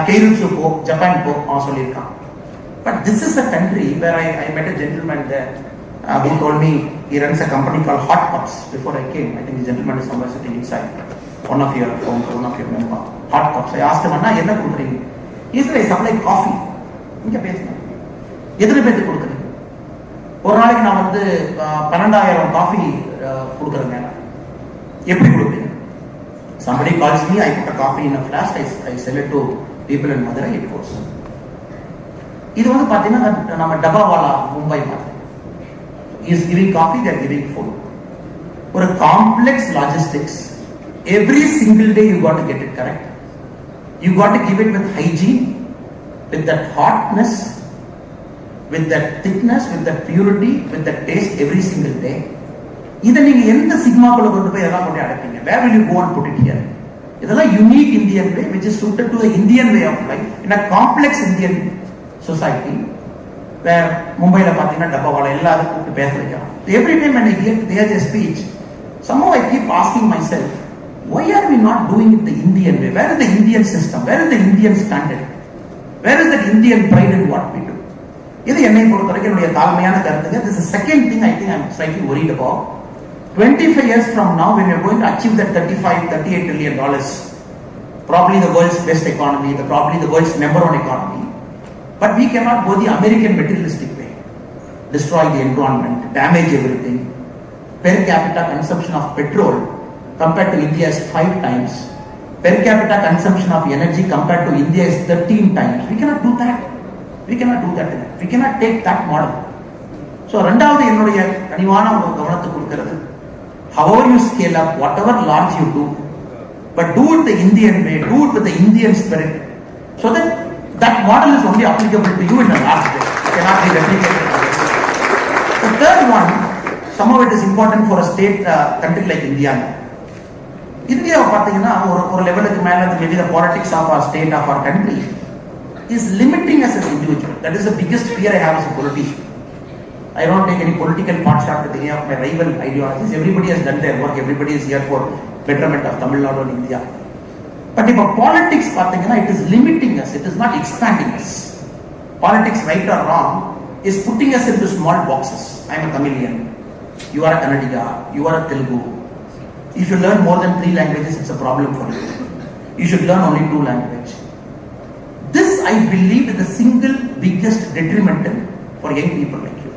Keiritsu po, Japan po, solirka. But this is a country where I met a gentleman there who told me he runs a company called Hot Cups. Before I came, I think the gentleman is somewhere sitting inside. One of your member. Hot Cups. I asked him, "Anna, enna kudukringa?" He said, "I supply coffee." Inga pesna. எத்தனை பேருக்கு கொடுக்குறீங்க? ஒரு நாளைக்கு நான் வந்து 12,000 coffee கொடுக்குறேங்க. எப்படி கொடுப்பீங்க? Somebody calls me, I put a coffee in a flask, I sell it to people in Madurai, it goes. இது வந்து பாத்தீங்கன்னா நம்ம டப்பாவாலா மும்பை மாதிரி. He is giving coffee, they are giving food. For a complex logistics, every single day you got to get it correct. You got to give it with hygiene, with that hotness, with that thickness, with that purity, with that taste every single day. இதை நீங்க எந்த சிக்மாக்குள்ள கொண்டு போய் எல்லாம் கொண்டு அடைப்பீங்க? Where will you go and put it here? இதெல்லாம் unique Indian way which is suited to the Indian way of life in a complex Indian society where மும்பைல பாத்தீங்கன்னா டப்பாவால எல்லாரும் கூப்பிட்டு பேச வைக்கலாம். Every time when I hear their speech, somehow I keep asking myself, why are we not doing it the Indian way? Where is the Indian system? Where is the Indian standard? Where is that Indian pride in what we do? இது என்னை பொறுத்தவரைக்கும் என்னுடைய தாழ்மையான கருத்துங்க. This is the second thing I think I'm slightly worried about. 25 years from now, when we're going to achieve that $38 trillion, probably the world's best economy, probably the world's number one economy, but we cannot go the American materialistic way, destroy the environment, damage everything. Per capita consumption of petrol compared to India is 5 times. Per capita consumption of energy compared to India is 13 times. We cannot do that. We cannot do that. We cannot take that model. So, ரெண்டாவது என்னுடைய கனிவான ஒரு கவனத்தை கொடுக்கிறது, however you scale up, whatever large you do, but do it the Indian way, do it with the Indian spirit, so that that model is only applicable to you in a large way. It cannot be replicated. The third one, somehow it is important for a state country like India. இந்தியாவை பார்த்தீங்கன்னா ஒரு லெவலுக்கு மேல maybe the politics of our state, of our country is limiting us as an individual. That is the biggest fear I have as a politician. I don't take any political part shot with any of my rival ideologies. Everybody has done their work. Everybody is here for betterment of Tamil Nadu and India. But if politics பார்த்தீங்கன்னா it is limiting us. It is not expanding us. Politics, right or wrong, is putting us into small boxes. I am a Tamilian. You are a Kannadiga. You are a Telugu. If you learn more than 3 languages, it's a problem for you. You should learn only 2 languages. This, I I believe is the single biggest detrimental for young people like you.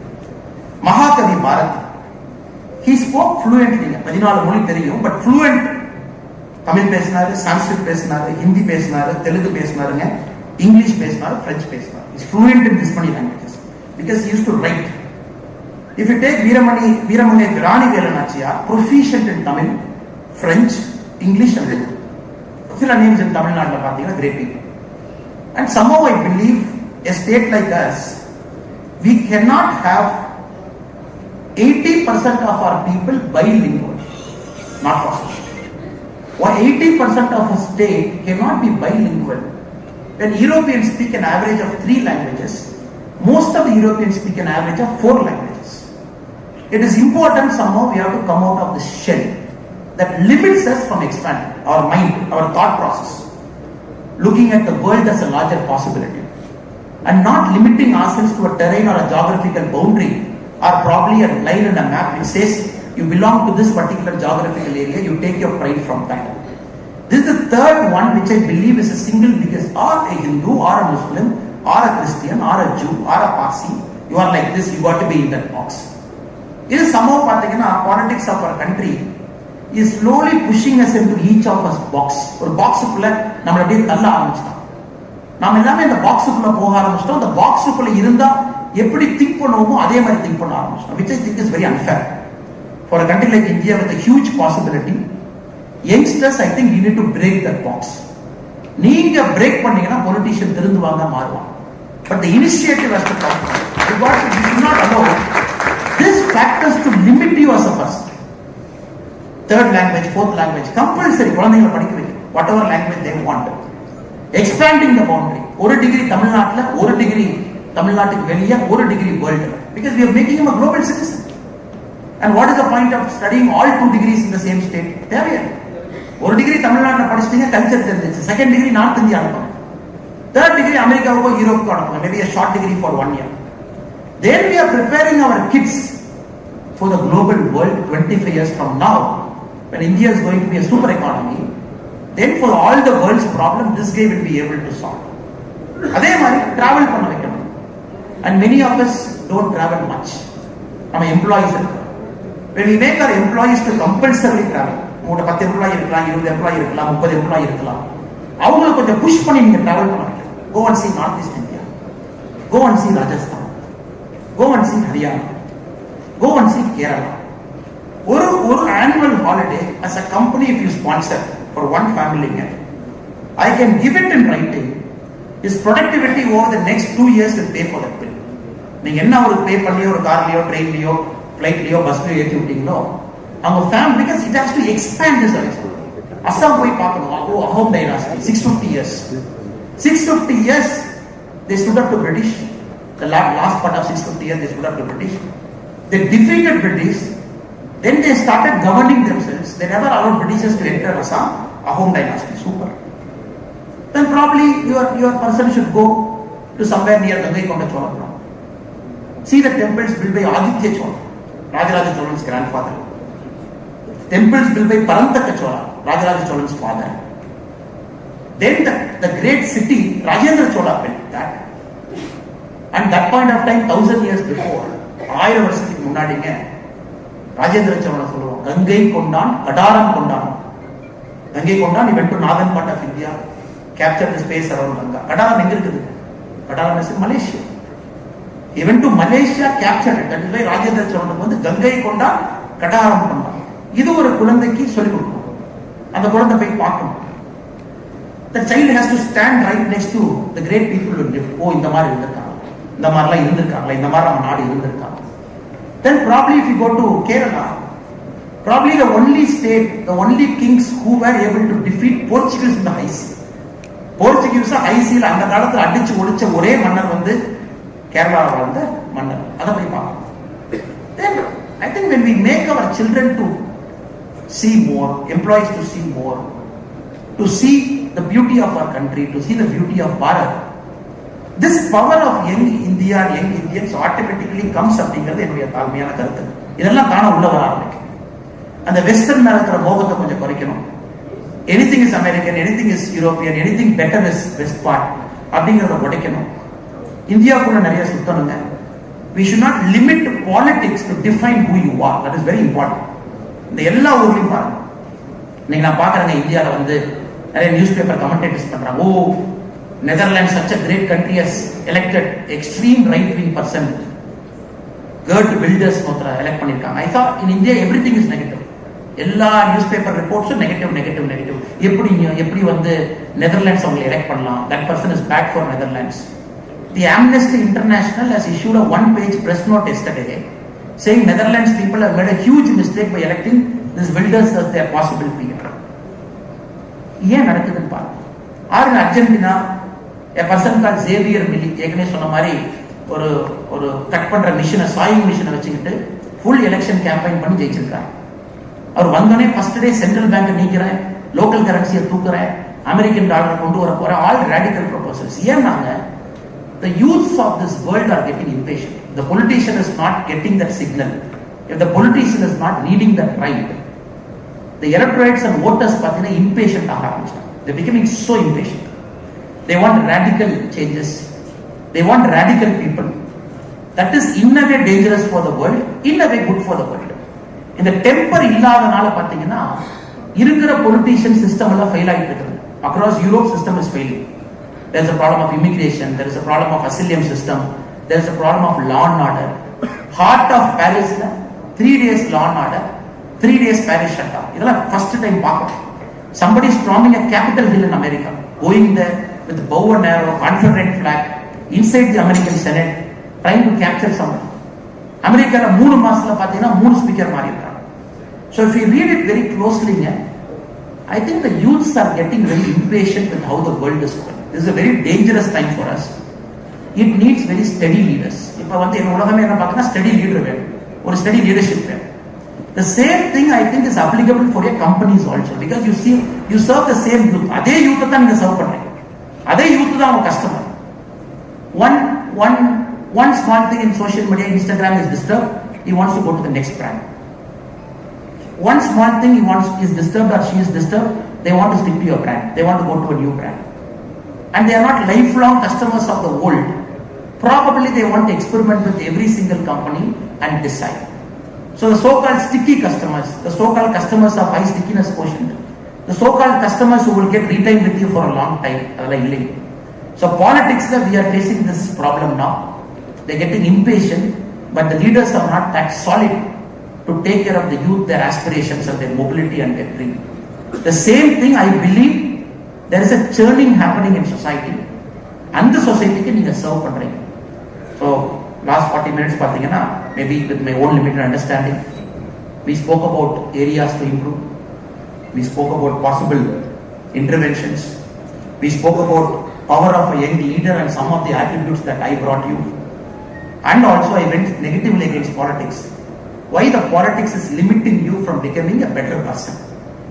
Mahakavi Bharati, he spoke fluently, 14 மொழி தெரியும், but fluent. Tamil பேசினாரு, சான்ஸ்கிரிட் பேசினாரு, ஹிந்தி பேசினாரு, Telugu பேசினாருங்க, English பேசினாரு, French பேசினாரு. He's fluent in this many languages because he used to write. If you take Veeramani Rani Velanachiyar, proficient in Tamil, French, English and Telugu. Sila names in Tamil Nadu pathina great people. And somehow I believe a state like us, we cannot have 80% of our people bilingual. Not possible. Why 80% of a state cannot be bilingual? When Europeans speak an average of 3 languages, most of the Europeans speak an average of 4 languages. It is important somehow we have to come out of the shell that limits us from expanding our mind, our thought process, looking at the world as a larger possibility and not limiting ourselves to a terrain or a geographical boundary or probably a line in a map which says you belong to this particular geographical area, you take your pride from that. This is the third one which I believe is a single biggest, or a Hindu or a Muslim or a Christian or a Jew or a Parsi, you are like this, you got to be in that box. It is somehow politics of our country is slowly pushing us into each of us box. ஒரு பாக்ஸுக்குள்ள நம்ம அப்படியே தள்ள ஆரம்பிச்சிட்டோம். நாம எல்லாமே இந்த பாக்ஸுக்குள்ள போக ஆரம்பிச்சிட்டோம். இந்த பாக்ஸுக்குள்ள இருந்தா எப்படி திங்க் பண்ணுவோமோ அதே மாதிரி திங்க் பண்ண ஆரம்பிச்சிட்டோம். Which I think is very unfair. For a country like India with a huge possibility, youngsters, I think we need to break that box. நீங்க break பண்ணீங்கன்னா politician திருந்துவாங்க, மாறுவாங்க. But the initiative has to come. Because we should not allow these factors to limit you as a person. Third language, fourth language, compulsory, குழந்தைகளை படிக்க வைக்க, whatever language they want. Expanding the boundary. ஒரு degree தமிழ்நாட்டில், ஒரு degree தமிழ்நாட்டுக்கு வெளியே, ஒரு degree world. Because we are making him a global citizen. And what is the point of studying all 2 degrees in the same state? தேவையா? ஒரு degree தமிழ்நாட்டில் படிச்சிட்டீங்க, culture தெரிஞ்சிச்சு. செகண்ட் டிகிரி நார்த் இந்தியா அனுப்புங்க. தேர்ட் டிகிரி அமெரிக்காவுக்கோ யூரோப்புக்கோ அனுப்புங்க. Maybe a short degree for 1 year. Then we are preparing our kids for the global world 25 years from now. When India is going to be a super economy, then for all the world's problem, this guy will be able to solve. அதே மாதிரி travel பண்ண வைக்கணும். And many of us don't travel much. நம்ம employees இருக்கோம். When we make our employees to compulsorily travel, உங்களோட 10 employee இருக்கலாம், 20 employee இருக்கலாம், 30 employee இருக்கலாம், அவங்களை கொஞ்சம் புஷ் பண்ணி நீங்க travel பண்ண வைக்கணும். Go and see North East India. Go and see Rajasthan. Go and see Haryana. Go and see Kerala. ஒரு annual holiday as a company if you sponsor for one family, I can give it in writing. His productivity over the next 2 years will pay for that bill. நீங்க என்ன ஒரு பே பண்ணியோ, ஒரு கார்லயோ, ட்ரெயின்லயோ, ஃபிளைட்லயோ, பஸ்லயோ ஏற்றி விட்டீங்களோ, அவங்க family, because it has to expand this horizon. Assam போய் பார்க்கணும். Ahom dynasty 650 years. 650 years they stood up to British. The last part of 650 years they stood up to British. They defeated British. Then they started governing themselves. They never allowed Britishers to enter Assam. Ahom dynasty, super. Then probably your person should go to somewhere near Gangaikonda Cholapuram. See the temples built by Aditya Chola, Rajaraja Cholan's grandfather. Temples built by Parantaka Chola, Rajaraja Cholan's father. Then the great city, Rajendra Chola built that. And that point of time, 1000 years before, 1000 வருஷத்துக்கு முன்னாடிங்க, ராஜேந்திர சோழன் சொல்லுவோம், கங்கை கொண்டான் கடாரம் கொண்டான். கங்கை கொண்டான், he went to northern part of India, captured the space around Ganga. Kadaram எங்க இருக்குது? Kadaram is in Malaysia. He went to Malaysia, captured it. That is why Rajendra சோழனுக்கு வந்து கங்கை கொண்டான் கடாரம் கொண்டான். இது ஒரு குழந்தைக்கு சொல்லிக் கொடுக்கணும். அந்த குழந்தை போய் பார்க்கணும். The child has to stand right next to the great people who lived. ஓ, இந்த மாதிரி இருந்திருக்காங்க, இந்த மாதிரிலாம் இருந்திருக்காங்களா, இந்த மாதிரி நம்ம நாடு இருந்திருக்காங்க. Then probably if you go to Kerala, probably the only state, the only kings who were able to defeat Portuguese in the high sea. Portuguese high sea la அந்த காலத்துல அடிச்சு ஒடிச்ச ஒரே மன்னர் வந்து கேரளால வாழ்ந்த மன்னர். அத போய் பார்க்கணும். Then I think when we make our children to see more, employees to see more, to see the beauty of our country, to see the beauty of Bharat, this power of young India and young Indians automatically comes அப்படிங்கிறது என்னுடைய தாழ்மையான கருத்து. இதெல்லாம் தானே உள்ள வர ஆரம்பிக்கும். அந்த வெஸ்டர்ன் மேல இருக்கிற மோகத்தை கொஞ்சம் குறைக்கணும். Anything is American, anything is European, anything better is best part. அப்படிங்கிறத உடைக்கணும். இந்தியாவுக்குள்ள நிறைய சுத்தணுங்க. We should not limit politics to define who you are. That is very important. இந்த எல்லா ஊர்லயும் பாருங்க, இன்னைக்கு நான் பாக்குறேங்க இந்தியாவில் வந்து நிறைய நியூஸ் பேப்பர் கமெண்டேட்டர்ஸ் பண்றாங்க. ஓ, Netherlands such a great country has elected extreme right wing person Gert Wilders elect பண்ணிருக்காங்க. I thought in India everything is negative. எல்லா நியூஸ் பேப்பர் ரிப்போர்ட்ஸும் நெகட்டிவ். எப்படி வந்து நெதர்லாண்ட்ஸ் அவங்களை எலெக்ட் பண்ணலாம், that person is bad for Netherlands. The Amnesty International has issued a one-page press note yesterday saying Netherlands people have made a huge mistake by electing this Wilders as their possible peer. ஏன் நடக்குதுன்னு பாருங்க. ஆறு Argentina a person called Xavier Milli ஏற்கனவே சொன்ன மாதிரி ஒரு cut பண்ற மிஷினை, சாயிங் மிஷினை வச்சுக்கிட்டு ஃபுல் எலெக்ஷன் கேம்பெயின் பண்ணி ஜெயிச்சிருக்காரு. அவர் வந்தோடனே ஃபர்ஸ்ட் டே சென்ட்ரல் பேங்கை நீக்கிறேன், லோக்கல் கரன்சியை தூக்குறேன், அமெரிக்கன் டாலரை கொண்டு வர போறேன், ஆல் ரேடிக்கல் ப்ரொபோசல்ஸ். ஏன்னாங்க the youths of this world are getting impatient. The politician is not getting that signal. If the politician is not reading that right, the electorates and voters pathina impatient ஆக ஆரம்பிச்சாங்க. They are becoming so impatient. They want radical changes. They want radical people. That is in a way dangerous for the world, in a way good for the world. இந்த temper இல்லாதனால பாத்தீங்கன்னா இருக்கிற politician system எல்லாம் fail ஆகிட்டு இருக்குது. Across Europe system is failing. There is a problem of immigration, there is a problem of asylum system, there is a problem of law and order. Heart of Paris, 3 days law and order, 3 days Paris shutdown. இதெல்லாம் first time பார்க்கணும். Somebody storming a Capitol Hill in America, going there with a bow and arrow, Confederate flag, inside the American Senate, trying to capture someone. அமெரிக்கால 3 மாசத்துல பாத்தீங்கன்னா 3 speaker மாறி இருக்காங்க. So if you read it very closely, I think the youths are getting very impatient with how the world is going. This is a very dangerous time for us. It needs very steady leaders. இப்ப வந்து இந்த உலகமே என்ன பார்க்கனா steady leader வேணும், ஒரு steady leadership வேணும். The same thing I think is applicable for your companies also, because you serve the same youth. அதே youth தான் நீங்க சர்வ் பண்றீங்க, அதே யூத் தான் உங்க customer. One small thing in social media, Instagram is disturbed, he wants to go to the next brand. One small thing is disturbed or she is disturbed, they want to stick to your brand. They want to go to a new brand. And they are not lifelong customers of the old. Probably they want to experiment with every single company and decide. So the so-called sticky customers, the so-called customers of high stickiness quotient, the so-called customers who will get retail with you for a long time, so politics, we are facing this problem now. They are getting impatient, but the leaders are not that solid to take care of the youth, their aspirations and their mobility and their dream. The same thing I believe, there is a churning happening in society, and the society can serve pandreenga. So last 40 minutes pathina, maybe with my own limited understanding, we spoke about areas to improve, we spoke about possible interventions, we spoke about power of a young leader and some of the attributes that I brought you, and also I went negatively against politics. Why the politics is limiting you from becoming a better person.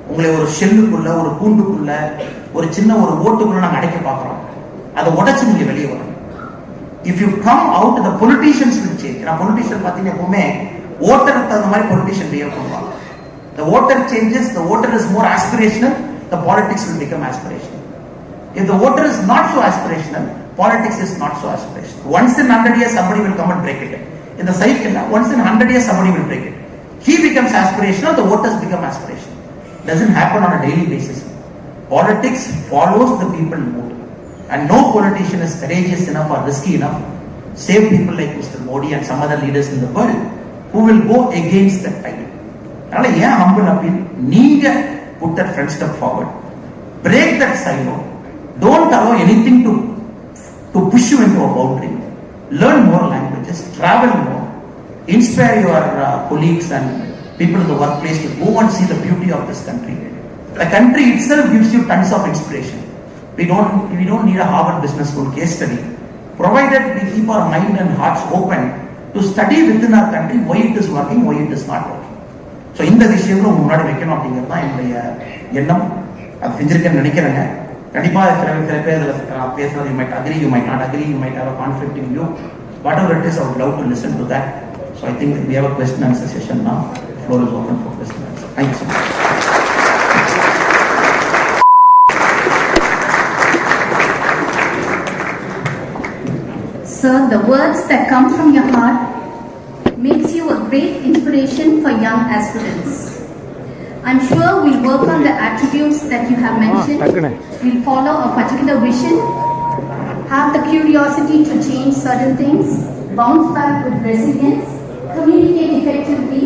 உங்களை ஒரு ஷெல்லுக்குள்ள, ஒரு கூண்டுக்குள்ள, ஒரு சின்ன ஒரு ஓட்டுக்குள்ள நாங்க அடைக்க பார்க்கிறோம். அதை உடைச்சு நீங்க வெளியே வரணும். If you come out, the politicians will change. நான் பொலிட்டிஷியன் பார்த்தீங்கன்னா எப்பவுமே ஓட்டருக்கு தகுந்த மாதிரி பொலிட்டிஷியன் பிஹேவ் பண்ணுவாங்க. The voter changes, the voter is more aspirational, the politics will become aspirational. If the voter is not so aspirational, politics is not so aspirational. Once in 100 years somebody will come and break it. In the cycle, once in 100 years somebody will break it. He becomes aspirational, the voters become aspirational. Doesn't happen on a daily basis. Politics follows the people mood, and no politician is courageous enough or risky enough save people like Mr. Modi and some other leaders in the world who will go against that tide. அதனால ஏன் humble appeal, நீங்க put that front step forward, break that silo, don't allow anything to push you into a boundary. Learn more languages, travel more, inspire your colleagues and people in the workplace to go and see the beauty of this country. The country itself gives you tons of inspiration. We don't need a Harvard Business School case study, provided we keep our mind and hearts open to study within our country why it is working, why it is not working. So இந்த விஷயங்களும் முன்னாடி வைக்கணும் அப்படிங்கிறது தான் என்னுடைய எண்ணம். அது செஞ்சிருக்கேன்னு நினைக்கிறேங்க. கண்டிப்பா சில பேர் பேசுறது, you might agree, you might not agree, you might have a conflict in view. Whatever it is, I would love to listen to that. So I think we have a question and answer session now. The floor is open for question and answer. Thank you so much. Sir, the words that come from your heart makes you a great inspiration for young aspirants. I'm sure we'll work on the attributes that you have mentioned. We'll follow a particular vision, have the curiosity to change certain things, bounce back with resilience, communicate effectively,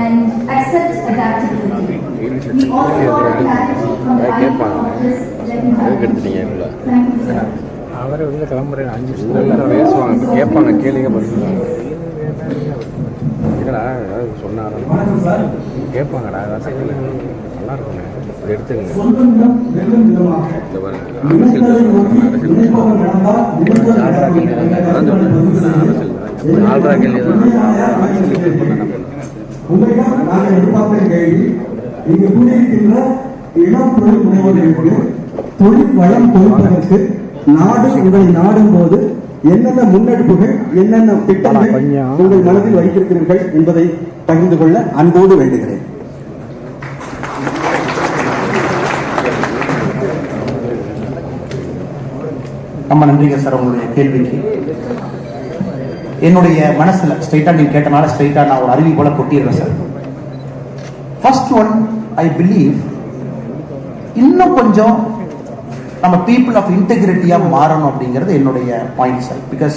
and accept adaptability. We also got clarity from the office that you have mentioned. Thank you, sir. அவரை வந்து கிளம்புறேன் 5 நிமிஷத்துல பேசுவாங்க, கேட்பாங்க, கேளுங்க பாருங்க. இல்லடா ஏதாவது சொன்னாலும் கேட்பாங்கடா, நல்லா இருக்குங்க, எடுத்துங்க. உங்களிடம் நாங்கள் எதிர்பார்க்கிற கேள்வி, இங்கு கூடியிருக்கின்ற இளம் தொழில் முனைவோர்களுக்கு தொழில் வளம் கொடுப்பதற்கு நாடு உங்களை நாடும் போது என்னென்ன முன்னெடுப்புகள், என்னென்ன திட்டங்கள் உங்கள் மனதில் வைத்திருக்கிறீர்கள் என்பதை பகிர்ந்து கொள்ள அன்போடு வேண்டுகிறேன். ரொம்ப நன்றிங்க சார் உங்களுடைய கேள்விக்கு. என்னுடைய மனசுல ஸ்ட்ரைட்டா நீங்க கேட்டனால ஸ்ட்ரைட்டா நான் ஒரு அருவி போல கொட்டிடுறேன் sir. First one, I believe இன்னும் கொஞ்சம் நம்ம பீப்புள் ஆஃப் இன்டெகிரிட்டியா மாறணும் அப்படிங்கிறது என்னுடைய point sir. Because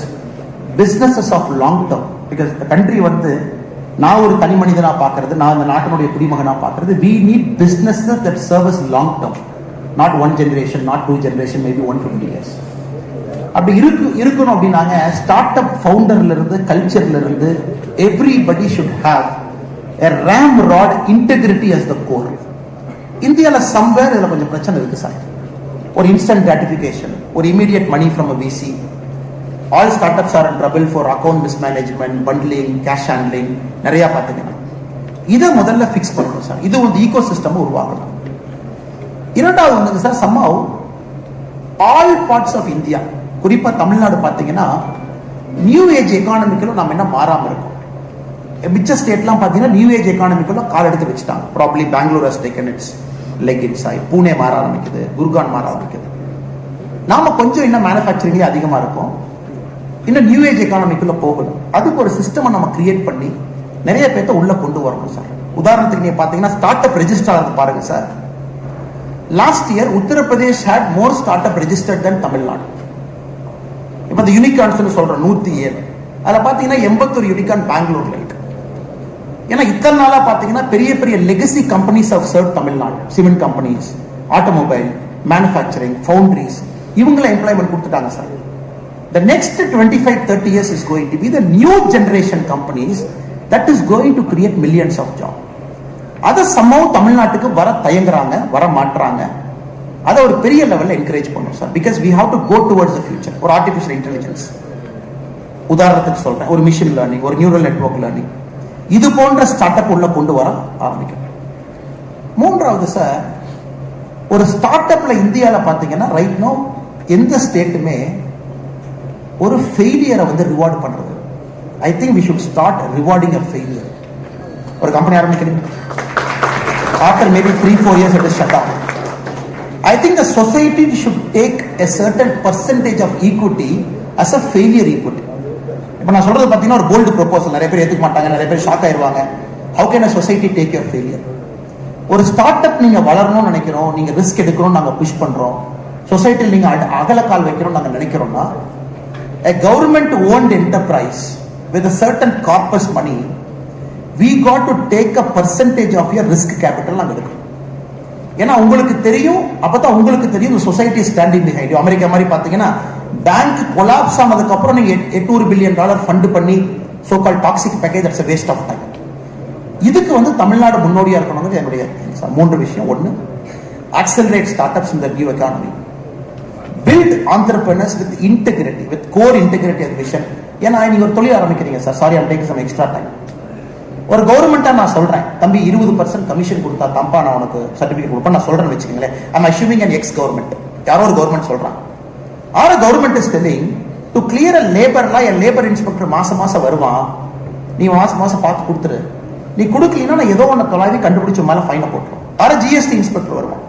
businesses of long term, because country வந்து நான் ஒரு தனி மனிதனா பாக்குறது, நான் இந்த நாட்டினுடைய குடிமகனா பாக்குறது, we need businesses that serve us long term, not one generation, not two generation, maybe 150 years. அப்படி இருக்கணும் அப்படின்னாங்க ஸ்டார்ட் அப் ஃபவுண்டர்ல இருந்து கல்ச்சர்ல இருந்து everybody should have a ramrod integrity as the core. இந்தியால சம்வேர் இதுல கொஞ்சம் பிரச்சனை இருக்கு சார். ஒரு இன்ஸ்டன்ட் கிராட்டிஃபிகேஷன், ஒரு immediate money from a VC, all startups are in trouble for account mismanagement, bundling, cash handling நிறைய பார்த்தீங்கன்னா இதை முதல்ல ஃபிக்ஸ் பண்ணணும் சார். இது ஒரு ஈகோ சிஸ்டம் உருவாகணும். இரண்டாவது வந்து sir, somehow all parts of India, குறிப்பா தமிழ்நாடு பார்த்தீங்கன்னா நியூ ஏஜ் எக்கானமிக்குள்ள நம்ம என்ன மாறாம இருக்கோம். மிச்ச ஸ்டேட்லாம் பார்த்தீங்கன்னா நியூ ஏஜ் எக்கானமிக்குள்ள கால் எடுத்து வச்சுட்டாங்க. Probably Bangalore has taken its leg inside, Pune மாற ஆரம்பிக்குது, குர்கான் மாற ஆரம்பிக்குது. நாம கொஞ்சம் இன்னும் மேனுஃபேக்சரிங்லேயே அதிகமா இருக்கும், இன்னும் நியூ ஏஜ் எக்கானமிக்குள்ள போகணும். அதுக்கு ஒரு சிஸ்டம் நம்ம கிரியேட் பண்ணி நிறைய பேர்த்த உள்ள கொண்டு வரணும் சார். உதாரணத்துக்கு நீங்க பாத்தீங்கன்னா ஸ்டார்ட் அப் ரெஜிஸ்டர் ஆகுது பாருங்க sir. Last year Uttar Pradesh had more start up registered then Tamil Nadu. இப்ப இந்த யூனிகார்ன்ஸ் சொல்றோம் 107, அதுல பாத்தீங்கன்னா 81 யூனிகார்ன் பெங்களூர்ல இருக்கு. ஏன்னா இத்தனை நாளா பாத்தீங்கன்னா பெரிய பெரிய legacy companies of serve Tamil Nadu, cement companies, automobile, manufacturing, foundries, இவங்களை எம்ப்ளாய்மெண்ட் கொடுத்துட்டாங்க sir. The next 25-30 years is going to be the new generation companies that is going to create millions of jobs. அதை somehow தமிழ்நாட்டுக்கு வர தயங்குறாங்க, வர மாற்றாங்க. அதை ஒரு பெரிய லெவல்ல என்கரேஜ் பண்ணும் sir. Because we have to go towards the future. ஒரு ஆர்டிஃபிஷியல் இன்டெலிஜென்ஸ் உதாரணத்துக்கு சொல்றேன், ஒரு மிஷின் லேர்னிங், ஒரு நியூரல் நெட்வொர்க் லேர்னிங், இது போன்ற ஸ்டார்ட் அப் உள்ள கொண்டு வர ஆரம்பிக்கும். மூன்றாவது சார், ஒரு ஸ்டார்ட் அப்ல இந்தியால பாத்தீங்கன்னா ரைட் நோ எந்த ஸ்டேட்டுமே ஒரு ஃபெயிலியரை வந்து ரிவார்ட் பண்றது. I think we should start rewarding a failure. ஒரு கம்பெனி ஆரம்பிக்கிறீங்க, after maybe 3-4 years it is shut down. I think the society should take a certain percentage of equity as a failure equity. இப்ப நான் சொல்றது பாத்தீங்கன்னா ஒரு bolt proposal, நிறைய பேர் ஏத்துக்க மாட்டாங்க, நிறைய பேர் ஷாக் ஆயிருவாங்க. How can a society take your failure? ஒரு ஸ்டார்ட் அப் நீங்க வளரணும்னு நினைக்கிறோம், நீங்க ரிஸ்க் எடுக்கணும், நாங்க புஷ் பண்றோம், சொசைட்டியில் நீங்க அகல கால் வைக்கணும் நாங்க நினைக்கிறோம்னா, a government owned enterprise with a certain corpus money, we got to take a percentage of your risk capital நாங்க எடுக்கணும். ஏன்னா உங்களுக்கு தெரியும், அப்பதான் உங்களுக்கு தெரியும் society standing behind you. America மாதிரி பாத்தீங்கன்னா பேங்க் கொலாப்ஸ் ஆனதுக்கு அப்புறம் நீங்க $800 billion ஃபண்ட் பண்ணி so call toxic package, that's a waste of time. இதுக்கு வந்து தமிழ்நாடு முன்னோடியா இருக்கணும்னு என்னுடைய 3 விஷயம். 1, accelerate startups in the new economy, build entrepreneurs with integrity, with core integrity as vision. ஏன்னா நீங்க ஒரு தொழில் ஆரம்பிக்கிறீங்க sir, sorry I'm taking some extra time. ஒரு கவர்மெண்டா நான் சொல்றேன், தம்பி 20% கமிஷன் கொடுத்தா தம்பா நான் உனக்கு சர்டிபிகேட் கொடுப்பேன் நான் சொல்றேன்னு வச்சுக்கீங்களேன். I'm assuming an ex government, யாரோ ஒரு கவர்மெண்ட் சொல்றான். Our government is telling to clear a labor law, a labor inspector மாசம் வருவான், நீ மாசம் பார்த்து கொடுத்துரு, நீ கொடுக்கலன்னா நான் ஏதோ ஒன்று தொலைவி கண்டுபிடிச்ச மேல ஃபைனை போட்டுரும். ஆர் ஜிஎஸ்டி இன்ஸ்பெக்டர் வருவான்,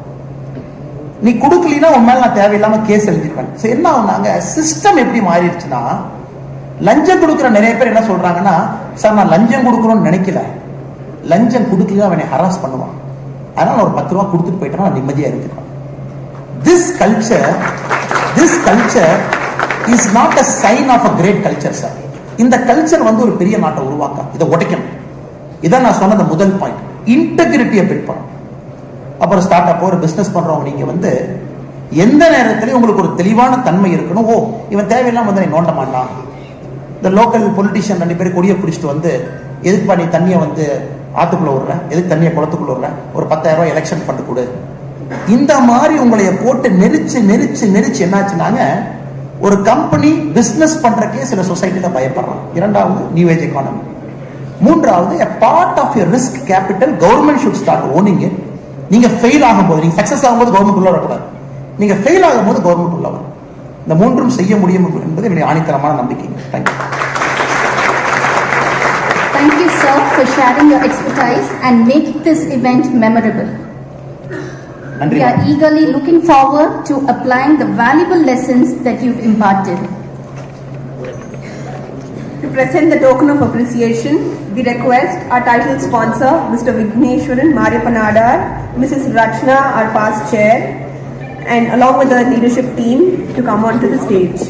நீ கொடுக்கலன்னா உன் மேல நான் தேவையில்லாம கேஸ் எழுதிருப்பேன். என்ன ஆகுனாங்க, சிஸ்டம் எப்படி மாறிடுச்சுன்னா லஞ்சம் கொடுக்குற நிறைய பேர் என்ன சொல்றாங்கன்னா, சார் நான் லஞ்சம் கொடுக்குறோம்னு நினைக்கல, லஞ்சம் கொடுக்கல அவனை ஹராஸ் பண்ணுவான், அதனால ஒரு 10 ரூபா கொடுத்துட்டு போயிட்டா நிம்மதியா இருக்கலாம். This culture is not a sign of a great culture, sir. இந்த கல்ச்சர் வந்து ஒரு பெரிய நாட்டை உருவாக்க, இதை உடைக்கணும். இதான் நான் சொன்ன முதல் பாயிண்ட். இன்டெகிரிட்டியை பில்ட் பண்ணணும். அப்புறம் ஸ்டார்ட் அப் ஒரு பிசினஸ் பண்றவங்க நீங்க வந்து எந்த நேரத்திலையும் உங்களுக்கு ஒரு தெளிவான தன்மை இருக்கணும். ஓ, இவன் தேவையில்லாம வந்து நோண்ட மாட்டான். இந்த லோக்கல் பொலிட்டிஷியன் 2 பேர் கொடியை பிடிச்சிட்டு வந்து, எதுக்குப்பா நீ தண்ணியை வந்து ஆத்துக்குள்ள விடுற, எதுக்கு தண்ணியை குளத்துக்குள்ள விடுற, ஒரு 10,000 ரூபாய் எலெக்ஷன் ஃபண்ட் கொடு, இந்த மாதிரி உங்களைய போட்டு நெரிச்சு நெரிச்சு நெரிச்சு என்னாச்சுனாங்க, ஒரு கம்பெனி பிசினஸ் பண்றக்கே சில சொசைட்டில பயப்படுறான். இரண்டாவது நியூ ஏஜ் எக்கானமி. மூன்றாவது a part of your risk capital government should start owning it. நீங்க ஃபெயில் ஆகும்போது, நீங்க சக்சஸ் ஆகும்போது கவர்மெண்ட் உள்ள வரக்கூடாது, நீங்க ஃபெயில் ஆகும்போது கவர்மெண்ட் உள்ள வரும். இந்த மூன்றும் செய்ய முடியும் என்பது என்னுடைய ஆணித்தரமான நம்பிக்கை. Thank you. Thank you, sir, for sharing your expertise and making this event memorable. We are eagerly looking forward to applying the valuable lessons that you've imparted. To present the token of appreciation, we request our title sponsor, Mr. Vigneshwaran Mariappanadar, Mrs. Rachna, our past chair, and along with the leadership team to come onto the stage.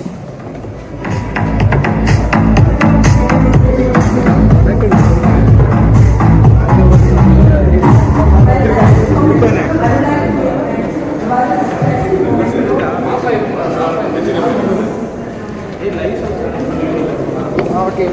Okay.